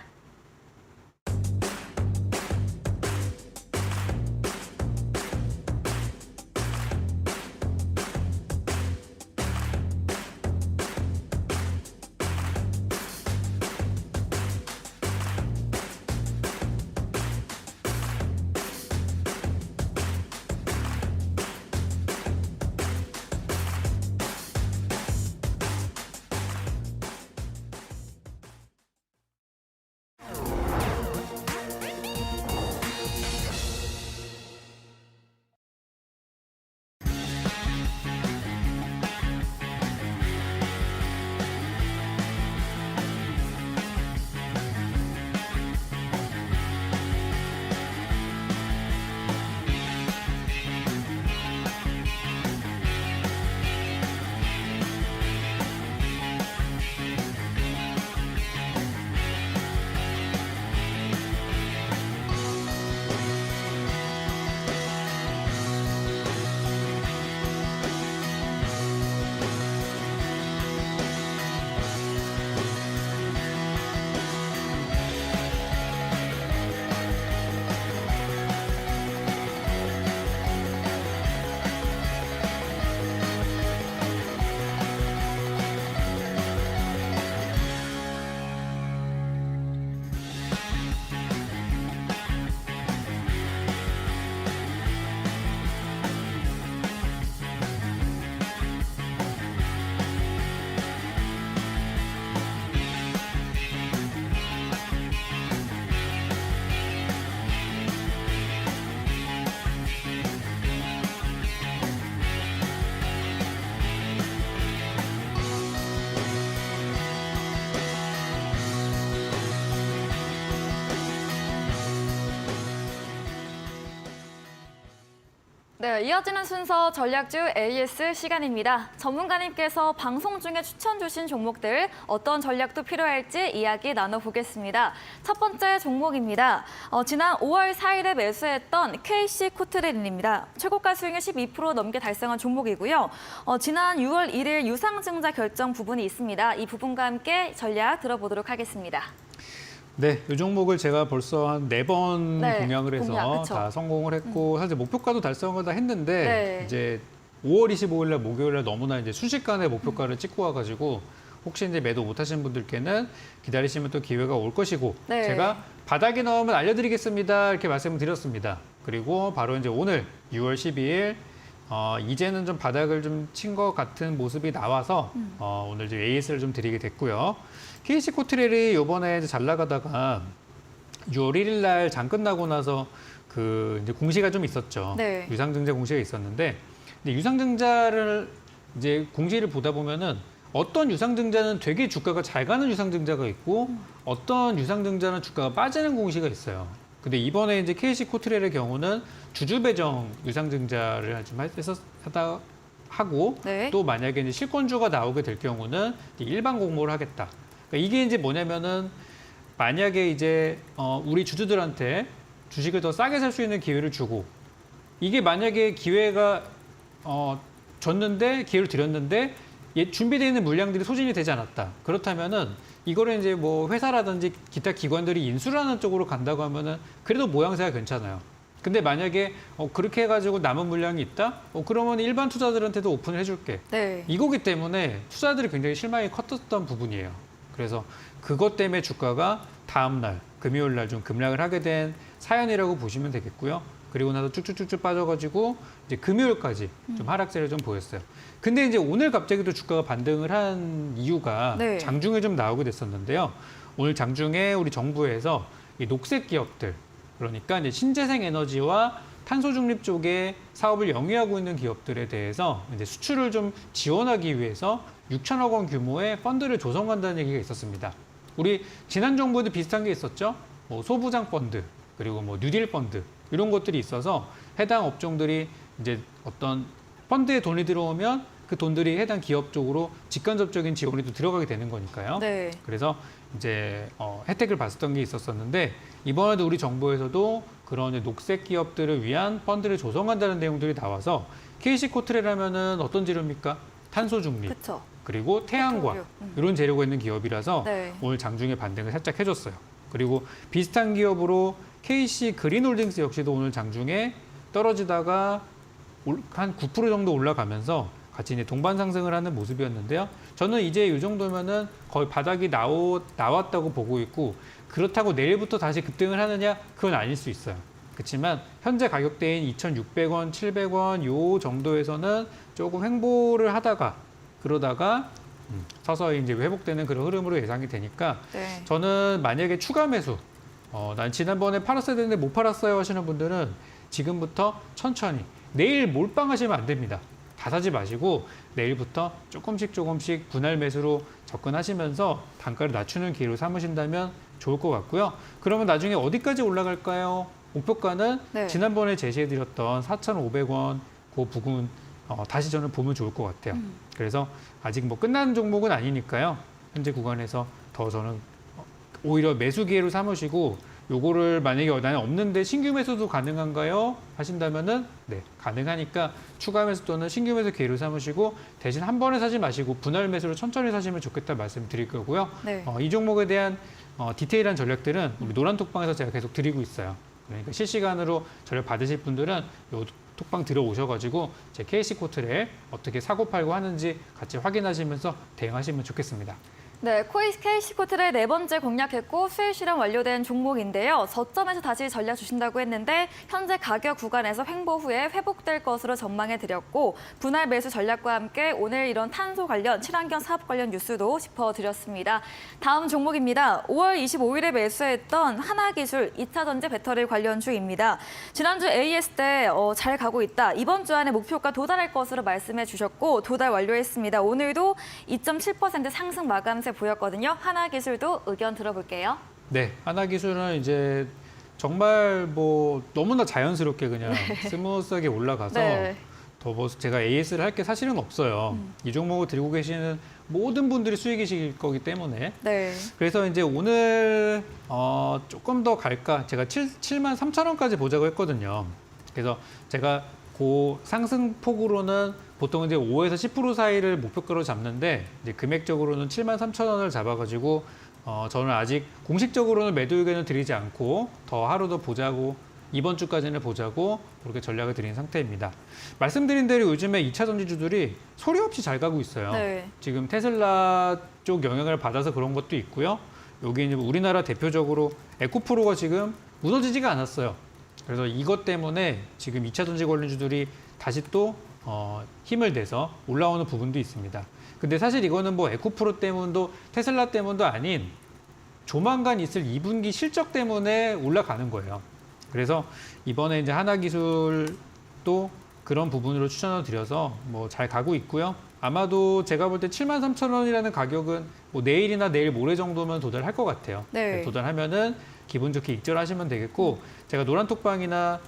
[SPEAKER 1] 네, 이어지는 순서 전략주 AS 시간입니다. 전문가님께서 방송 중에 추천 주신 종목들 어떤 전략도 필요할지 이야기 나눠보겠습니다. 첫 번째 종목입니다. 지난 5월 4일에 매수했던 KC 코트레일입니다. 최고가 수익률 12% 넘게 달성한 종목이고요. 지난 6월 1일 유상증자 결정 부분이 있습니다. 이 부분과 함께 전략 들어보도록 하겠습니다.
[SPEAKER 2] 네, 이 종목을 제가 벌써 한 4번
[SPEAKER 1] 네,
[SPEAKER 2] 공략을 해서
[SPEAKER 1] 공략, 그쵸.
[SPEAKER 2] 다 성공을 했고 사실 목표가도 달성을 다 했는데
[SPEAKER 1] 네.
[SPEAKER 2] 이제 5월 25일 날 목요일 날 너무나 이제 순식간에 목표가를 찍고 와가지고 혹시 이제 매도 못하신 분들께는 기다리시면 또 기회가 올 것이고
[SPEAKER 1] 네.
[SPEAKER 2] 제가 바닥이 나오면 알려드리겠습니다 이렇게 말씀을 드렸습니다. 그리고 바로 이제 오늘 6월 12일 이제는 좀 바닥을 좀 친 것 같은 모습이 나와서 오늘 이제 AS를 좀 드리게 됐고요. KC 코트레일이 이번에 잘 나가다가 6월 1일 날 장 끝나고 나서 그 이제 공시가 좀 있었죠.
[SPEAKER 1] 네.
[SPEAKER 2] 유상증자 공시가 있었는데 근데 유상증자를 이제 공시를 보다 보면은 어떤 유상증자는 되게 주가가 잘 가는 유상증자가 있고 어떤 유상증자는 주가가 빠지는 공시가 있어요. 근데 이번에 이제 KC 코트레일의 경우는 주주 배정 유상증자를 좀 하다 하고
[SPEAKER 1] 네.
[SPEAKER 2] 또 만약에 이제 실권주가 나오게 될 경우는 이제 일반 공모를 하겠다. 그러니까 이게 이제 뭐냐면은 만약에 이제 우리 주주들한테 주식을 더 싸게 살 수 있는 기회를 주고 이게 만약에 기회가 줬는데 기회를 드렸는데 준비되어 있는 물량들이 소진이 되지 않았다. 그렇다면은 이거를 이제 뭐 회사라든지 기타 기관들이 인수를 하는 쪽으로 간다고 하면은 그래도 모양새가 괜찮아요. 근데 만약에 그렇게 해가지고 남은 물량이 있다? 그러면 일반 투자들한테도 오픈을 해줄게.
[SPEAKER 1] 네.
[SPEAKER 2] 이거기 때문에 투자들이 굉장히 실망이 컸었던 부분이에요. 그래서 그것 때문에 주가가 다음 날 금요일 날 좀 급락을 하게 된 사연이라고 보시면 되겠고요. 그리고 나서 쭉쭉쭉쭉 빠져가지고 이제 금요일까지 좀 하락세를 좀 보였어요. 근데 이제 오늘 갑자기 또 주가가 반등을 한 이유가
[SPEAKER 1] 네.
[SPEAKER 2] 장중에 좀 나오게 됐었는데요. 오늘 장중에 우리 정부에서 이 녹색 기업들 그러니까 이제 신재생 에너지와 탄소 중립 쪽에 사업을 영위하고 있는 기업들에 대해서 이제 수출을 좀 지원하기 위해서 6천억 원 규모의 펀드를 조성한다는 얘기가 있었습니다. 우리 지난 정부에도 비슷한 게 있었죠. 뭐 소부장 펀드, 그리고 뭐 뉴딜 펀드 이런 것들이 있어서 해당 업종들이 이제 어떤 펀드에 돈이 들어오면 그 돈들이 해당 기업 쪽으로 직간접적인 지원이 또 들어가게 되는 거니까요.
[SPEAKER 1] 네.
[SPEAKER 2] 그래서 이제 혜택을 받았던 게 있었었는데 이번에도 우리 정부에서도 그런 이제 녹색 기업들을 위한 펀드를 조성한다는 내용들이 나와서 KC코트레라면은 어떤 재료입니까? 탄소 중립,
[SPEAKER 1] 그렇죠.
[SPEAKER 2] 그리고 태양광
[SPEAKER 1] 페트롤리움.
[SPEAKER 2] 이런 재료가 있는 기업이라서
[SPEAKER 1] 네.
[SPEAKER 2] 오늘 장중에 반등을 살짝 해줬어요. 그리고 비슷한 기업으로 KC 그린홀딩스 역시도 오늘 장중에 떨어지다가 한 9% 정도 올라가면서 같이 이제 동반 상승을 하는 모습이었는데요. 저는 이제 이 정도면은 거의 바닥이 나왔다고 보고 있고 그렇다고 내일부터 다시 급등을 하느냐? 그건 아닐 수 있어요. 그렇지만 현재 가격대인 2,600원, 700원 요 정도에서는 조금 횡보를 하다가 그러다가 서서히 이제 회복되는 그런 흐름으로 예상이 되니까
[SPEAKER 1] 네.
[SPEAKER 2] 저는 만약에 추가 매수, 난 지난번에 팔았어야 되는데 못 팔았어요 하시는 분들은 지금부터 천천히 내일 몰빵하시면 안 됩니다. 다 사지 마시고 내일부터 조금씩 분할 매수로 접근하시면서 단가를 낮추는 기회로 삼으신다면 좋을 것 같고요. 그러면 나중에 어디까지 올라갈까요? 목표가는
[SPEAKER 1] 네.
[SPEAKER 2] 지난번에 제시해드렸던 4,500원 그 부근 다시 저는 보면 좋을 것 같아요. 그래서 아직 뭐 끝난 종목은 아니니까요. 현재 구간에서 더 저는 오히려 매수 기회로 삼으시고 요거를 만약에 나는 없는데 신규 매수도 가능한가요? 하신다면은 네, 가능하니까 추가 매수 또는 신규 매수 기회로 삼으시고 대신 한 번에 사지 마시고 분할 매수로 천천히 사시면 좋겠다 말씀드릴 거고요.
[SPEAKER 1] 네.
[SPEAKER 2] 이 종목에 대한 디테일한 전략들은 우리 노란톡방에서 제가 계속 드리고 있어요. 그러니까 실시간으로 전략 받으실 분들은 요 톡방 들어오셔가지고 제 KC코트를 어떻게 사고 팔고 하는지 같이 확인하시면서 대응하시면 좋겠습니다.
[SPEAKER 1] 네, KC코트를 네 번째 공략했고 수익 실현 완료된 종목인데요. 저점에서 다시 전략 주신다고 했는데 현재 가격 구간에서 횡보 후에 회복될 것으로 전망해 드렸고 분할 매수 전략과 함께 오늘 이런 탄소 관련, 친환경 사업 관련 뉴스도 짚어드렸습니다. 다음 종목입니다. 5월 25일에 매수했던 하나기술 2차전지 배터리 관련주입니다. 지난주 AS 때 잘 가고 있다. 이번 주 안에 목표가 도달할 것으로 말씀해 주셨고 도달 완료했습니다. 오늘도 2.7% 상승 마감세 보였거든요. 하나기술도 의견 들어볼게요.
[SPEAKER 2] 네, 하나기술은 이제 정말 뭐 너무나 자연스럽게 그냥 스무스하게 올라가서
[SPEAKER 1] 네.
[SPEAKER 2] 더 뭐 제가 AS를 할 게 사실은 없어요. 이 종목을 들고 계시는 모든 분들이 수익이실 거기 때문에
[SPEAKER 1] 네.
[SPEAKER 2] 그래서 이제 오늘 조금 더 갈까 제가 7만 3천 원까지 보자고 했거든요. 그래서 제가 그 상승폭으로는 보통 이제 5에서 10% 사이를 목표가로 잡는데 이제 금액적으로는 7만 3천 원을 잡아가지고 저는 아직 공식적으로는 매도 의견을 드리지 않고 더 하루 더 보자고 이번 주까지는 보자고 그렇게 전략을 드린 상태입니다. 말씀드린 대로 요즘에 2차 전지주들이 소리 없이 잘 가고 있어요.
[SPEAKER 1] 네.
[SPEAKER 2] 지금 테슬라 쪽 영향을 받아서 그런 것도 있고요. 여기 이제 우리나라 대표적으로 에코프로가 지금 무너지지가 않았어요. 그래서 이것 때문에 지금 2차 전지 관련주들이 다시 또 힘을 내서 올라오는 부분도 있습니다. 근데 사실 이거는 뭐 에코프로 때문도 테슬라 때문도 아닌 조만간 있을 2분기 실적 때문에 올라가는 거예요. 그래서 이번에 이제 하나기술도 그런 부분으로 추천을 드려서 뭐 잘 가고 있고요. 아마도 제가 볼 때 7만 3천 원이라는 가격은 뭐 내일이나 내일 모레 정도면 도달할 것 같아요.
[SPEAKER 1] 네.
[SPEAKER 2] 도달하면은 기분 좋게 익절하시면 되겠고 제가 노란톡방이나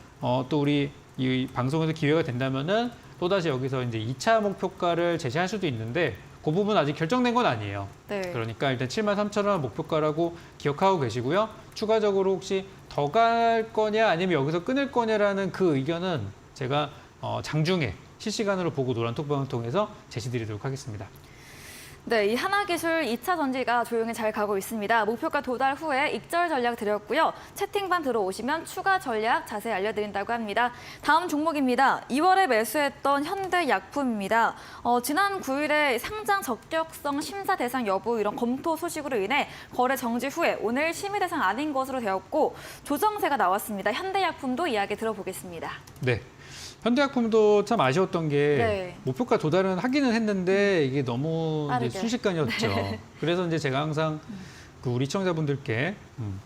[SPEAKER 2] 또 우리 이 방송에서 기회가 된다면은 또다시 여기서 이제 2차 목표가를 제시할 수도 있는데 그 부분 아직 결정된 건 아니에요.
[SPEAKER 1] 네.
[SPEAKER 2] 그러니까 일단 7만 3천 원 목표가라고 기억하고 계시고요. 추가적으로 혹시 더 갈 거냐 아니면 여기서 끊을 거냐라는 그 의견은 제가 장중에 실시간으로 보고 노란톡방을 통해서 제시드리도록 하겠습니다.
[SPEAKER 1] 네, 이 하나기술 2차 전지가 조용히 잘 가고 있습니다. 목표가 도달 후에 익절 전략 드렸고요. 채팅방 들어오시면 추가 전략 자세히 알려드린다고 합니다. 다음 종목입니다. 2월에 매수했던 현대약품입니다. 지난 9일에 상장 적격성 심사 대상 여부 이런 검토 소식으로 인해 거래 정지 후에 오늘 심의 대상 아닌 것으로 되었고 조정세가 나왔습니다. 현대약품도 이야기 들어보겠습니다.
[SPEAKER 2] 네. 현대약품도 참 아쉬웠던 게
[SPEAKER 1] 네.
[SPEAKER 2] 목표가 도달은 하기는 했는데 이게 너무 이제
[SPEAKER 1] 빠르게.
[SPEAKER 2] 순식간이었죠. 그래서 이제 제가 항상 그 우리 시청자분들께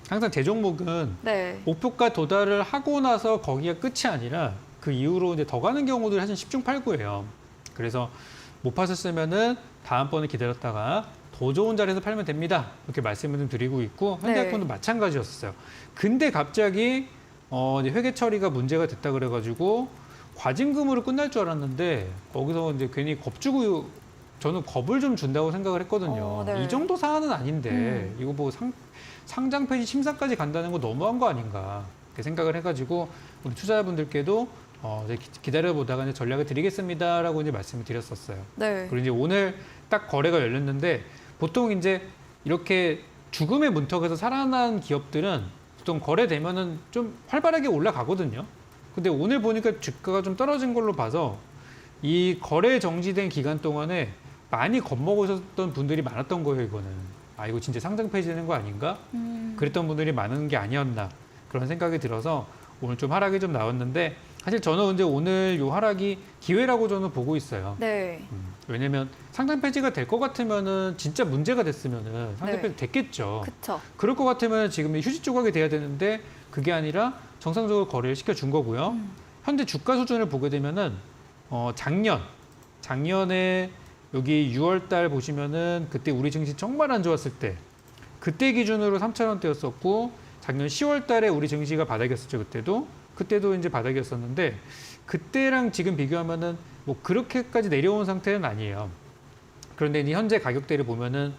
[SPEAKER 2] 항상 제 종목은
[SPEAKER 1] 네.
[SPEAKER 2] 목표가 도달을 하고 나서 거기가 끝이 아니라 그 이후로 이제 더 가는 경우들이 사실 10중 8구예요. 그래서 못 파셨으면은 다음번에 기다렸다가 더 좋은 자리에서 팔면 됩니다. 이렇게 말씀을 좀 드리고 있고 현대해양품도 마찬가지였어요. 근데 갑자기 이제 회계 처리가 문제가 됐다 그래가지고 과징금으로 끝날 줄 알았는데 거기서 이제 괜히 겁주고 저는 겁을 좀 준다고 생각을 했거든요.
[SPEAKER 1] 네.
[SPEAKER 2] 이 정도 사안은 아닌데 이거 뭐 상장 폐지 심사까지 간다는 거 너무한 거 아닌가 이렇게 생각을 해가지고 우리 투자자분들께도 이제 기다려보다가 이제 전략을 드리겠습니다라고 이제 말씀을 드렸었어요.
[SPEAKER 1] 네.
[SPEAKER 2] 그리고 이제 오늘 딱 거래가 열렸는데 보통 이제 이렇게 죽음의 문턱에서 살아난 기업들은 보통 거래되면은 좀 활발하게 올라가거든요. 근데 오늘 보니까 주가가 좀 떨어진 걸로 봐서 이 거래 정지된 기간 동안에 많이 겁먹으셨던 분들이 많았던 거예요, 이거는. 아, 이거 진짜 상장 폐지되는 거 아닌가? 그랬던 분들이 많은 게 아니었나. 그런 생각이 들어서 오늘 좀 하락이 좀 나왔는데 사실 저는 이제 오늘 요 하락이 기회라고 저는 보고 있어요.
[SPEAKER 1] 네.
[SPEAKER 2] 왜냐면 상장 폐지가 될 것 같으면은 진짜 문제가 됐으면은 상장
[SPEAKER 1] 네.
[SPEAKER 2] 폐지 됐겠죠.
[SPEAKER 1] 그쵸.
[SPEAKER 2] 그럴 것 같으면 지금 휴지 조각이 돼야 되는데 그게 아니라 정상적으로 거래를 시켜준 거고요. 현재 주가 수준을 보게 되면은 작년에 여기 6월 달 보시면은 그때 우리 증시 정말 안 좋았을 때 그때 기준으로 3,000원대였었고 작년 10월 달에 우리 증시가 바닥이었었죠. 그때도 이제 바닥이었었는데 그때랑 지금 비교하면은 뭐 그렇게까지 내려온 상태는 아니에요. 그런데 이제 현재 가격대를 보면은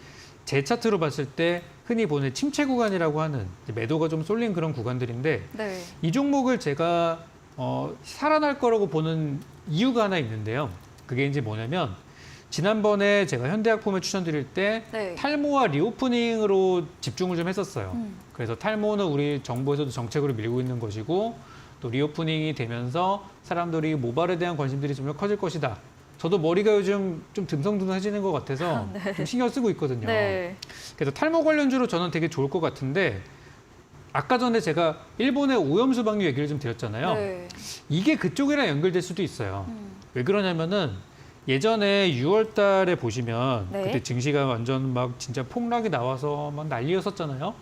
[SPEAKER 2] 제 차트로 봤을 때 흔히 보는 침체 구간이라고 하는 매도가 좀 쏠린 그런 구간들인데
[SPEAKER 1] 네.
[SPEAKER 2] 이 종목을 제가 살아날 거라고 보는 이유가 하나 있는데요. 그게 이제 뭐냐면 지난번에 제가 현대약품을 추천드릴 때
[SPEAKER 1] 네.
[SPEAKER 2] 탈모와 리오프닝으로 집중을 좀 했었어요. 그래서 탈모는 우리 정부에서도 정책으로 밀고 있는 것이고 또 리오프닝이 되면서 사람들이 모발에 대한 관심들이 좀 더 커질 것이다. 저도 머리가 요즘 좀 듬성듬성해지는 것 같아서 좀 신경 쓰고 있거든요.
[SPEAKER 1] 네.
[SPEAKER 2] 그래서 탈모 관련주로 저는 되게 좋을 것 같은데 아까 전에 제가 일본의 오염수 방류 얘기를 좀 드렸잖아요.
[SPEAKER 1] 네.
[SPEAKER 2] 이게 그쪽이랑 연결될 수도 있어요. 왜 그러냐면은 예전에 6월 달에 보시면
[SPEAKER 1] 네.
[SPEAKER 2] 그때 증시가 완전 막 진짜 폭락이 나와서 막 난리였었잖아요.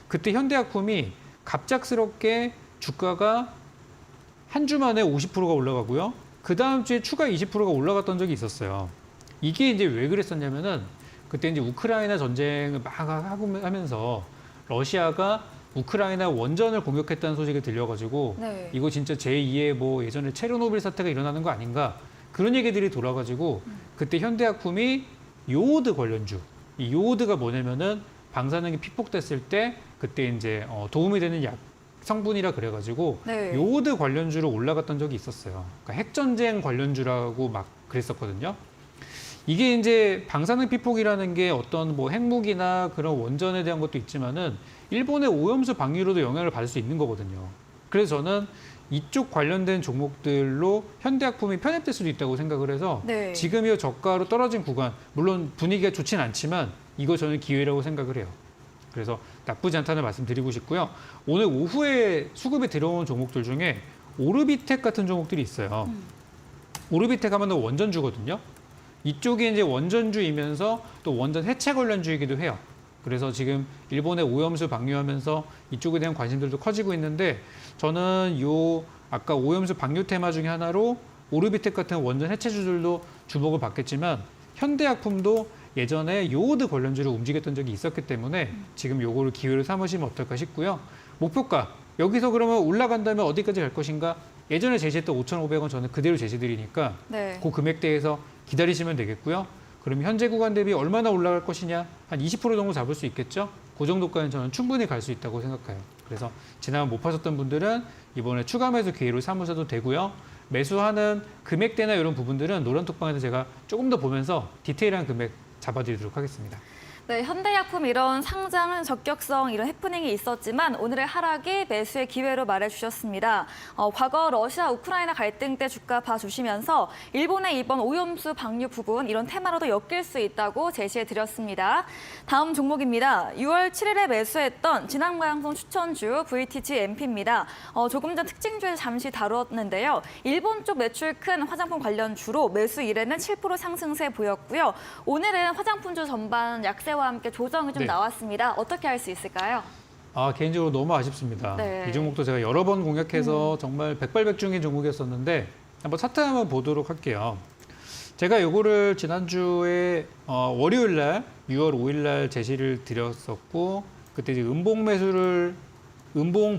[SPEAKER 2] 그때 현대약품이 갑작스럽게 주가가 한 주 만에 50%가 올라가고요. 그 다음 주에 추가 20%가 올라갔던 적이 있었어요. 이게 이제 왜 그랬었냐면은 그때 이제 우크라이나 전쟁을 막 하면서 러시아가 우크라이나 원전을 공격했다는 소식이 들려가지고
[SPEAKER 1] 네.
[SPEAKER 2] 이거 진짜 제2의 뭐 예전에 체르노빌 사태가 일어나는 거 아닌가 그런 얘기들이 돌아가지고 그때 현대약품이 요오드 관련주 이 요오드가 뭐냐면은 방사능이 피폭됐을 때 그때 이제 도움이 되는 약 성분이라 그래가지고
[SPEAKER 1] 네.
[SPEAKER 2] 요오드 관련주로 올라갔던 적이 있었어요. 그러니까 핵전쟁 관련주라고 막 그랬었거든요. 이게 이제 방사능 피폭이라는 게 어떤 뭐 핵무기나 그런 원전에 대한 것도 있지만은 일본의 오염수 방류로도 영향을 받을 수 있는 거거든요. 그래서 저는 이쪽 관련된 종목들로 현대약품이 편입될 수도 있다고 생각을 해서
[SPEAKER 1] 네.
[SPEAKER 2] 지금 이 저가로 떨어진 구간, 물론 분위기가 좋진 않지만 이거 저는 기회라고 생각을 해요. 그래서 나쁘지 않다는 말씀 드리고 싶고요. 오늘 오후에 수급에 들어온 종목들 중에 오르비텍 같은 종목들이 있어요. 오르비텍 하면 원전주거든요. 이쪽이 이제 원전주이면서 또 원전 해체 관련주이기도 해요. 그래서 지금 일본의 오염수 방류하면서 이쪽에 대한 관심들도 커지고 있는데 저는 요 아까 오염수 방류 테마 중에 하나로 오르비텍 같은 원전 해체주들도 주목을 받겠지만 현대약품도 예전에 요오드 관련주를 움직였던 적이 있었기 때문에 지금 요거를 기회로 삼으시면 어떨까 싶고요. 목표가 여기서 그러면 올라간다면 어디까지 갈 것인가? 예전에 제시했던 5,500원 저는 그대로 제시드리니까
[SPEAKER 1] 네.
[SPEAKER 2] 그 금액대에서 기다리시면 되겠고요. 그럼 현재 구간 대비 얼마나 올라갈 것이냐? 한 20% 정도 잡을 수 있겠죠? 그 정도까지는 저는 충분히 갈 수 있다고 생각해요. 그래서 지난번 못 파셨던 분들은 이번에 추가 매수 기회로 삼으셔도 되고요. 매수하는 금액대나 이런 부분들은 노란톡방에서 제가 조금 더 보면서 디테일한 금액 잡아드리도록 하겠습니다.
[SPEAKER 1] 네, 현대약품 이런 상장은 적격성 이런 해프닝이 있었지만 오늘의 하락이 매수의 기회로 말해주셨습니다. 과거 러시아 우크라이나 갈등 때 주가 봐주시면서 일본의 이번 오염수 방류 부분 이런 테마로도 엮일 수 있다고 제시해드렸습니다. 다음 종목입니다. 6월 7일에 매수했던 진앙방송 추천주 VTGMP입니다. 조금 전 특징주에서 잠시 다루었는데요. 일본 쪽 매출 큰 화장품 관련 주로 매수 일에는 7% 상승세 보였고요. 오늘은 화장품주 전반 약세 시세와 함께 조정이 좀
[SPEAKER 2] 네.
[SPEAKER 1] 나왔습니다. 어떻게 할 수 있을까요?
[SPEAKER 2] 개인적으로 너무 아쉽습니다.
[SPEAKER 1] 네.
[SPEAKER 2] 이 종목도 제가 여러 번 공략해서 정말 백발백중인 종목이었었는데 한번 차트 한번 보도록 할게요. 제가 요거를 지난주에 월요일 날 6월 5일 날 제시를 드렸었고 그때 이제 음봉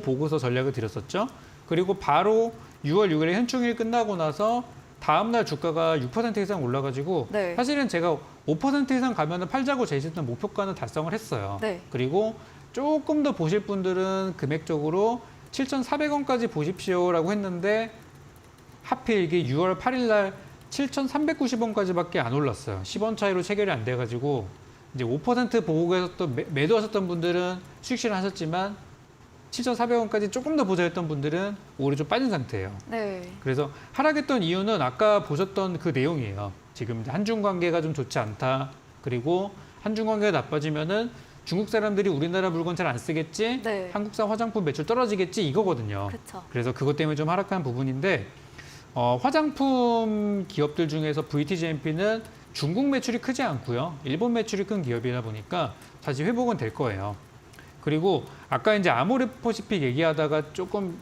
[SPEAKER 2] 보고서 전략을 드렸었죠. 그리고 바로 6월 6일에 현충일 끝나고 나서 다음 날 주가가 6% 이상 올라가지고
[SPEAKER 1] 네.
[SPEAKER 2] 사실은 제가 5% 이상 가면은 팔자고 제시했던 목표가는 달성을 했어요.
[SPEAKER 1] 네.
[SPEAKER 2] 그리고 조금 더 보실 분들은 금액적으로 7,400원까지 보십시오라고 했는데 하필 이게 6월 8일 날 7,390원까지밖에 안 올랐어요. 10원 차이로 체결이 안 돼가지고 이제 5% 보고 계셨던 매도하셨던 분들은 수익 실현하셨지만 7,400원까지 조금 더 보자였던 분들은 오히려 좀 빠진 상태예요.
[SPEAKER 1] 네.
[SPEAKER 2] 그래서 하락했던 이유는 아까 보셨던 그 내용이에요. 지금 한중 관계가 좀 좋지 않다. 그리고 한중 관계가 나빠지면은 중국 사람들이 우리나라 물건 잘 안 쓰겠지.
[SPEAKER 1] 네.
[SPEAKER 2] 한국산 화장품 매출 떨어지겠지 이거거든요.
[SPEAKER 1] 그렇죠.
[SPEAKER 2] 그래서 그것 때문에 좀 하락한 부분인데 화장품 기업들 중에서 VTGMP는 중국 매출이 크지 않고요. 일본 매출이 큰 기업이다 보니까 다시 회복은 될 거예요. 그리고 아까 이제 아모레퍼시픽 얘기하다가 조금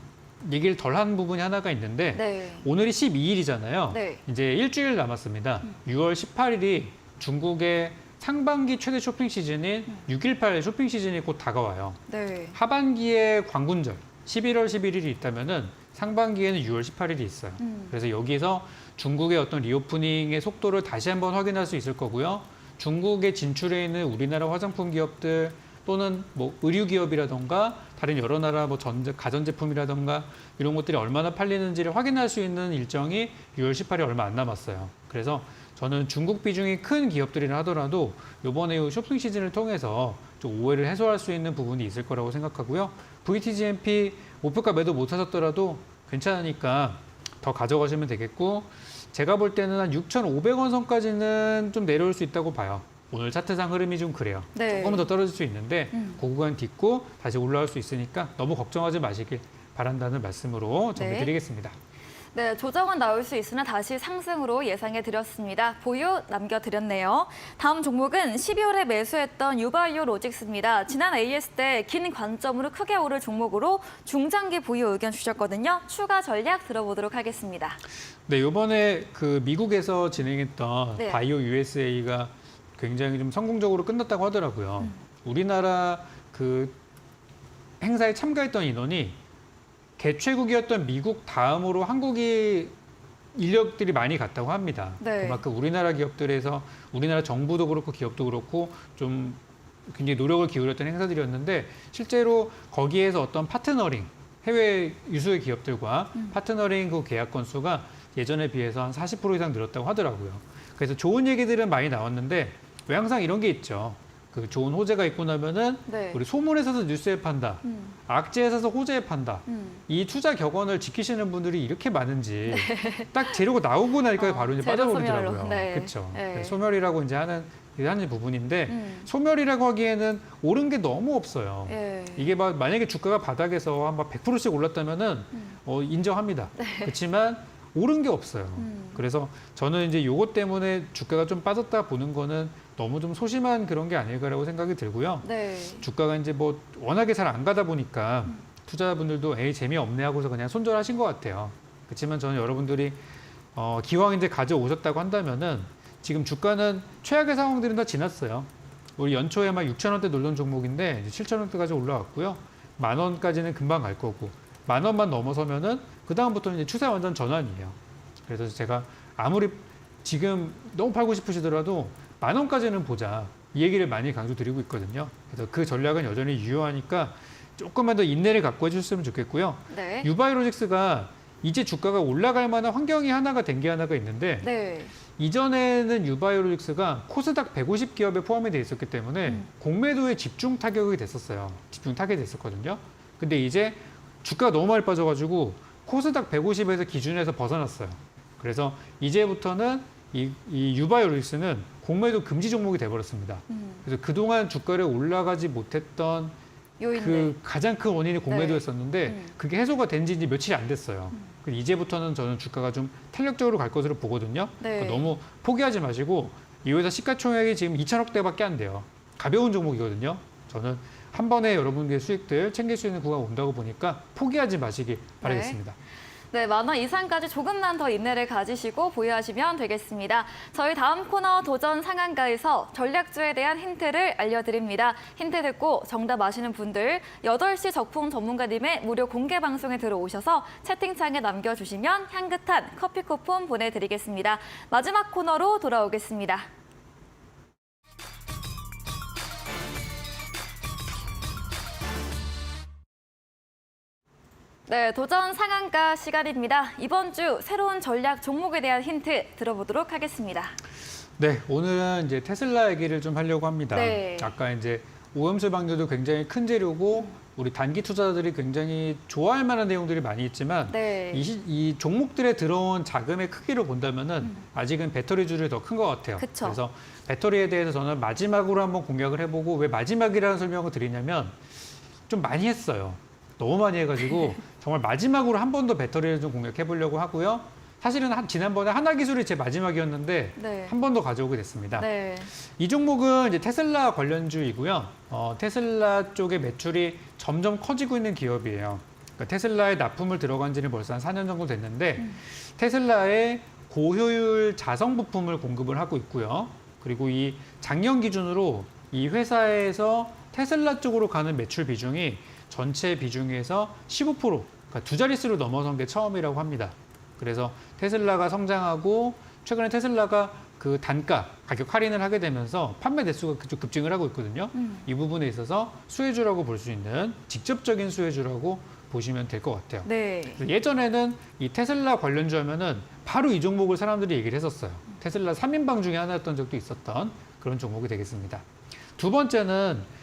[SPEAKER 2] 얘기를 덜 한 부분이 하나가 있는데
[SPEAKER 1] 네.
[SPEAKER 2] 오늘이 12일이잖아요.
[SPEAKER 1] 네.
[SPEAKER 2] 이제 일주일 남았습니다. 6월 18일이 중국의 상반기 최대 쇼핑 시즌인 6.18 쇼핑 시즌이 곧 다가와요.
[SPEAKER 1] 네.
[SPEAKER 2] 하반기에 광군절 11월 11일이 있다면은 상반기에는 6월 18일이 있어요. 그래서 여기서 중국의 어떤 리오프닝의 속도를 다시 한번 확인할 수 있을 거고요. 중국에 진출해 있는 우리나라 화장품 기업들 또는 뭐 의류 기업이라던가 다른 여러 나라 뭐 가전제품이라던가 이런 것들이 얼마나 팔리는지를 확인할 수 있는 일정이 6월 18일 얼마 안 남았어요. 그래서 저는 중국 비중이 큰 기업들이라 하더라도 이번에 쇼핑 시즌을 통해서 좀 오해를 해소할 수 있는 부분이 있을 거라고 생각하고요. VTGMP 목표가 매도 못 하셨더라도 괜찮으니까 더 가져가시면 되겠고 제가 볼 때는 한 6,500원 선까지는 좀 내려올 수 있다고 봐요. 오늘 차트상 흐름이 좀 그래요.
[SPEAKER 1] 네.
[SPEAKER 2] 조금은 더 떨어질 수 있는데 그 구간 딛고 다시 올라올 수 있으니까 너무 걱정하지 마시길 바란다는 말씀으로 정리드리겠습니다.
[SPEAKER 1] 네, 조정은 나올 수 있으나 다시 상승으로 예상해 드렸습니다. 보유 남겨드렸네요. 다음 종목은 12월에 매수했던 유바이오 로직스입니다. 지난 AS 때 긴 관점으로 크게 오를 종목으로 중장기 보유 의견 주셨거든요. 추가 전략 들어보도록 하겠습니다.
[SPEAKER 2] 네, 이번에 그 미국에서 진행했던
[SPEAKER 1] 네.
[SPEAKER 2] 바이오 USA가 굉장히 좀 성공적으로 끝났다고 하더라고요. 우리나라 그 행사에 참가했던 인원이 개최국이었던 미국 다음으로 한국이 인력들이 많이 갔다고 합니다.
[SPEAKER 1] 네.
[SPEAKER 2] 그만큼 우리나라 기업들에서 우리나라 정부도 그렇고 기업도 그렇고 좀 굉장히 노력을 기울였던 행사들이었는데 실제로 거기에서 어떤 파트너링 해외 유수의 기업들과 파트너링 그 계약 건수가 예전에 비해서 한 40% 이상 늘었다고 하더라고요. 그래서 좋은 얘기들은 많이 나왔는데 왜 항상 이런 게 있죠. 그 좋은 호재가 있고 나면은
[SPEAKER 1] 네.
[SPEAKER 2] 우리 소문에 사서 뉴스에 판다. 악재에 사서 호재에 판다. 이 투자 격언을 지키시는 분들이 이렇게 많은지 딱 재료가 나오고 나니까 바로 이제
[SPEAKER 1] 재료
[SPEAKER 2] 빠져버리더라고요.
[SPEAKER 1] 소멸로. 네.
[SPEAKER 2] 그렇죠.
[SPEAKER 1] 네.
[SPEAKER 2] 소멸이라고 이제 하는 부분인데 소멸이라고 하기에는 오른 게 너무 없어요.
[SPEAKER 1] 예.
[SPEAKER 2] 이게 막 만약에 주가가 바닥에서 한 막 100%씩 올랐다면은 인정합니다. 그렇지만 오른 게 없어요. 그래서 저는 이제 요것 때문에 주가가 좀 빠졌다 보는 거는 너무 좀 소심한 그런 게 아닐까라고 생각이 들고요.
[SPEAKER 1] 네.
[SPEAKER 2] 주가가 이제 뭐 워낙에 잘 안 가다 보니까 투자자분들도 에이 재미없네 하고서 그냥 손절하신 것 같아요. 그렇지만 저는 여러분들이 기왕 이제 가져오셨다고 한다면은 지금 주가는 최악의 상황들은 다 지났어요. 우리 연초에 막 6,000원대 놀던 종목인데 이제 7,000원대까지 올라왔고요. 10,000원까지는 금방 갈 거고 10,000원만 넘어서면은 그 다음부터는 이제 추세 완전 전환이에요. 그래서 제가 아무리 지금 너무 팔고 싶으시더라도 10,000원까지는 보자. 이 얘기를 많이 강조드리고 있거든요. 그래서 그 전략은 여전히 유효하니까 조금만 더 인내를 갖고 해주셨으면 좋겠고요.
[SPEAKER 1] 네.
[SPEAKER 2] 유바이로직스가 이제 주가가 올라갈 만한 환경이 하나가 된 게 하나가 있는데
[SPEAKER 1] 네.
[SPEAKER 2] 이전에는 유바이로직스가 코스닥 150 기업에 포함이 돼 있었기 때문에 공매도에 집중 타격이 됐었어요. 집중 타격이 됐었거든요. 근데 이제 주가가 너무 많이 빠져가지고 코스닥 150에서 기준에서 벗어났어요. 그래서 이제부터는 이 유바이오로직스는 공매도 금지 종목이 돼버렸습니다. 그래서 그동안 주가를 올라가지 못했던
[SPEAKER 1] 요인들.
[SPEAKER 2] 그 가장 큰 원인이 공매도였었는데 그게 해소가 된 지 이제 며칠이 안 됐어요. 이제부터는 저는 주가가 좀 탄력적으로 갈 것으로 보거든요.
[SPEAKER 1] 네.
[SPEAKER 2] 그러니까 너무 포기하지 마시고 이 회사 시가총액이 지금 2,000억대밖에 안 돼요. 가벼운 종목이거든요. 저는 한 번에 여러분들의 수익들 챙길 수 있는 구간 온다고 보니까 포기하지 마시기 바라겠습니다.
[SPEAKER 1] 네, 10,000원 이상까지 조금만 더 인내를 가지시고 보유하시면 되겠습니다. 저희 다음 코너 도전 상한가에서 전략주에 대한 힌트를 알려드립니다. 힌트 듣고 정답 아시는 분들 8시 적풍 전문가님의 무료 공개 방송에 들어오셔서 채팅창에 남겨주시면 향긋한 커피 쿠폰 보내드리겠습니다. 마지막 코너로 돌아오겠습니다. 네, 도전 상한가 시간입니다. 이번 주 새로운 전략 종목에 대한 힌트 들어보도록 하겠습니다.
[SPEAKER 2] 네, 오늘은 이제 테슬라 얘기를 좀 하려고 합니다.
[SPEAKER 1] 네.
[SPEAKER 2] 아까 이제 오염수 방류도 굉장히 큰 재료고 우리 단기 투자자들이 굉장히 좋아할 만한 내용들이 많이 있지만
[SPEAKER 1] 네.
[SPEAKER 2] 이 종목들에 들어온 자금의 크기로 본다면은 아직은 배터리주를 더 큰 것 같아요.
[SPEAKER 1] 그쵸.
[SPEAKER 2] 그래서 배터리에 대해서 저는 마지막으로 한번 공략을 해보고 왜 마지막이라는 설명을 드리냐면 좀 많이 했어요. 너무 많이 해가지고 정말 마지막으로 한 번 더 배터리를 좀 공략해 보려고 하고요. 사실은 지난번에 하나기술이 제 마지막이었는데
[SPEAKER 1] 네.
[SPEAKER 2] 한 번 더 가져오게 됐습니다.
[SPEAKER 1] 네.
[SPEAKER 2] 이 종목은 이제 테슬라 관련주이고요. 테슬라 쪽의 매출이 점점 커지고 있는 기업이에요. 그러니까 테슬라에 납품을 들어간 지는 벌써 한 4년 정도 됐는데 테슬라에 고효율 자성 부품을 공급을 하고 있고요. 그리고 이 작년 기준으로 이 회사에서 테슬라 쪽으로 가는 매출 비중이 전체 비중에서 15%, 그러니까 두 자릿수로 넘어선 게 처음이라고 합니다. 그래서 테슬라가 성장하고 최근에 테슬라가 그 단가, 가격 할인을 하게 되면서 판매 대수가 급증을 하고 있거든요. 이 부분에 있어서 수혜주라고 볼 수 있는 직접적인 수혜주라고 보시면 될 것 같아요.
[SPEAKER 1] 네.
[SPEAKER 2] 예전에는 이 테슬라 관련주 하면은 바로 이 종목을 사람들이 얘기를 했었어요. 테슬라 3인방 중에 하나였던 적도 있었던 그런 종목이 되겠습니다. 두 번째는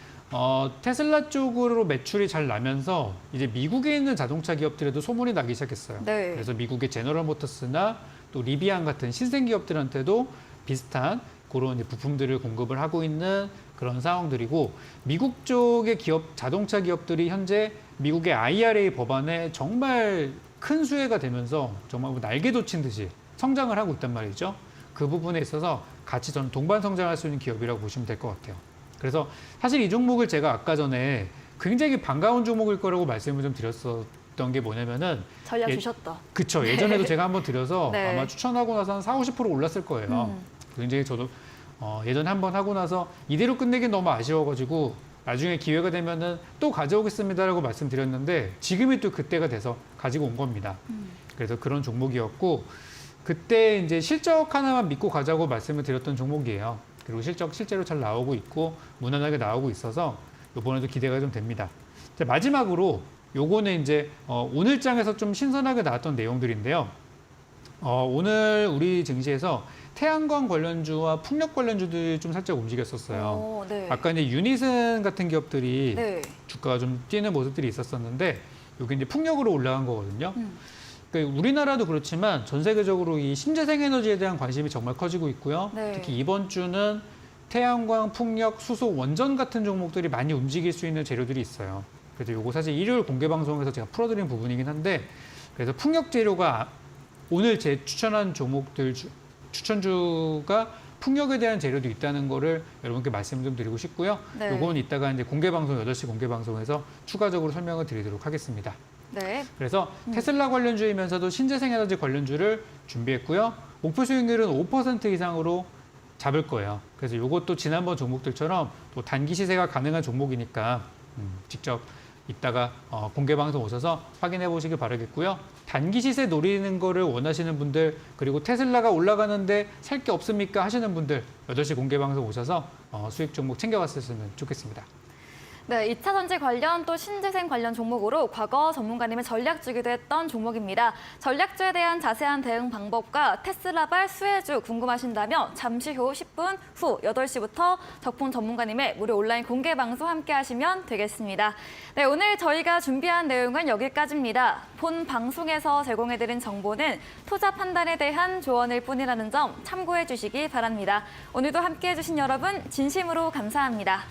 [SPEAKER 2] 테슬라 쪽으로 매출이 잘 나면서 이제 미국에 있는 자동차 기업들에도 소문이 나기 시작했어요.
[SPEAKER 1] 네.
[SPEAKER 2] 그래서 미국의 제너럴 모터스나 또 리비안 같은 신생 기업들한테도 비슷한 그런 부품들을 공급을 하고 있는 그런 상황들이고 미국 쪽의 자동차 기업들이 현재 미국의 IRA 법안에 정말 큰 수혜가 되면서 정말 날개 돋친 듯이 성장을 하고 있단 말이죠. 그 부분에 있어서 같이 저는 동반 성장할 수 있는 기업이라고 보시면 될 것 같아요. 그래서 사실 이 종목을 제가 아까 전에 굉장히 반가운 종목일 거라고 말씀을 좀 드렸었던 게 뭐냐면은
[SPEAKER 1] 전략 주셨다.
[SPEAKER 2] 그쵸. 예전에도 제가 한번 드려서
[SPEAKER 1] 네.
[SPEAKER 2] 아마 추천하고 나서 한 40~50% 올랐을 거예요. 굉장히 저도 예전에 한번 하고 나서 이대로 끝내긴 너무 아쉬워가지고 나중에 기회가 되면은 또 가져오겠습니다라고 말씀드렸는데 지금이 또 그때가 돼서 가지고 온 겁니다. 그래서 그런 종목이었고 그때 이제 실적 하나만 믿고 가자고 말씀을 드렸던 종목이에요. 그리고 실적 실제로 잘 나오고 있고 무난하게 나오고 있어서 이번에도 기대가 좀 됩니다. 자, 마지막으로 요거는 이제 오늘 장에서 좀 신선하게 나왔던 내용들인데요. 오늘 우리 증시에서 태양광 관련주와 풍력 관련주들이 좀 살짝 움직였었어요.
[SPEAKER 1] 네.
[SPEAKER 2] 아까 이제 유니슨 같은 기업들이
[SPEAKER 1] 네.
[SPEAKER 2] 주가가 좀 뛰는 모습들이 있었었는데 여기 이제 풍력으로 올라간 거거든요. 그러니까 우리나라도 그렇지만 전 세계적으로 이 신재생 에너지에 대한 관심이 정말 커지고 있고요.
[SPEAKER 1] 네.
[SPEAKER 2] 특히 이번 주는 태양광, 풍력, 수소, 원전 같은 종목들이 많이 움직일 수 있는 재료들이 있어요. 그래서 요거 사실 일요일 공개 방송에서 제가 풀어드린 부분이긴 한데 그래서 풍력 재료가 오늘 제 추천한 종목들 추천주가 풍력에 대한 재료도 있다는 거를 여러분께 말씀 좀 드리고 싶고요.
[SPEAKER 1] 네.
[SPEAKER 2] 요건 이따가 이제 공개 방송 8시 공개 방송에서 추가적으로 설명을 드리도록 하겠습니다.
[SPEAKER 1] 네.
[SPEAKER 2] 그래서 테슬라 관련주이면서도 신재생 에너지 관련주를 준비했고요. 목표 수익률은 5% 이상으로 잡을 거예요. 그래서 이것도 지난번 종목들처럼 또 단기 시세가 가능한 종목이니까 직접 이따가 공개 방송 오셔서 확인해 보시길 바라겠고요. 단기 시세 노리는 거를 원하시는 분들 그리고 테슬라가 올라가는데 살 게 없습니까 하시는 분들 8시 공개 방송 오셔서 수익 종목 챙겨갔으면 좋겠습니다.
[SPEAKER 1] 네, 2차 전지 관련 또 신재생 관련 종목으로 과거 전문가님의 전략 주기도 했던 종목입니다. 전략주에 대한 자세한 대응 방법과 테슬라발 수혜주 궁금하신다면 잠시 후 10분 후 8시부터 적풍 전문가님의 무료 온라인 공개 방송 함께 하시면 되겠습니다. 네, 오늘 저희가 준비한 내용은 여기까지입니다. 본 방송에서 제공해드린 정보는 투자 판단에 대한 조언일 뿐이라는 점 참고해 주시기 바랍니다. 오늘도 함께해 주신 여러분 진심으로 감사합니다.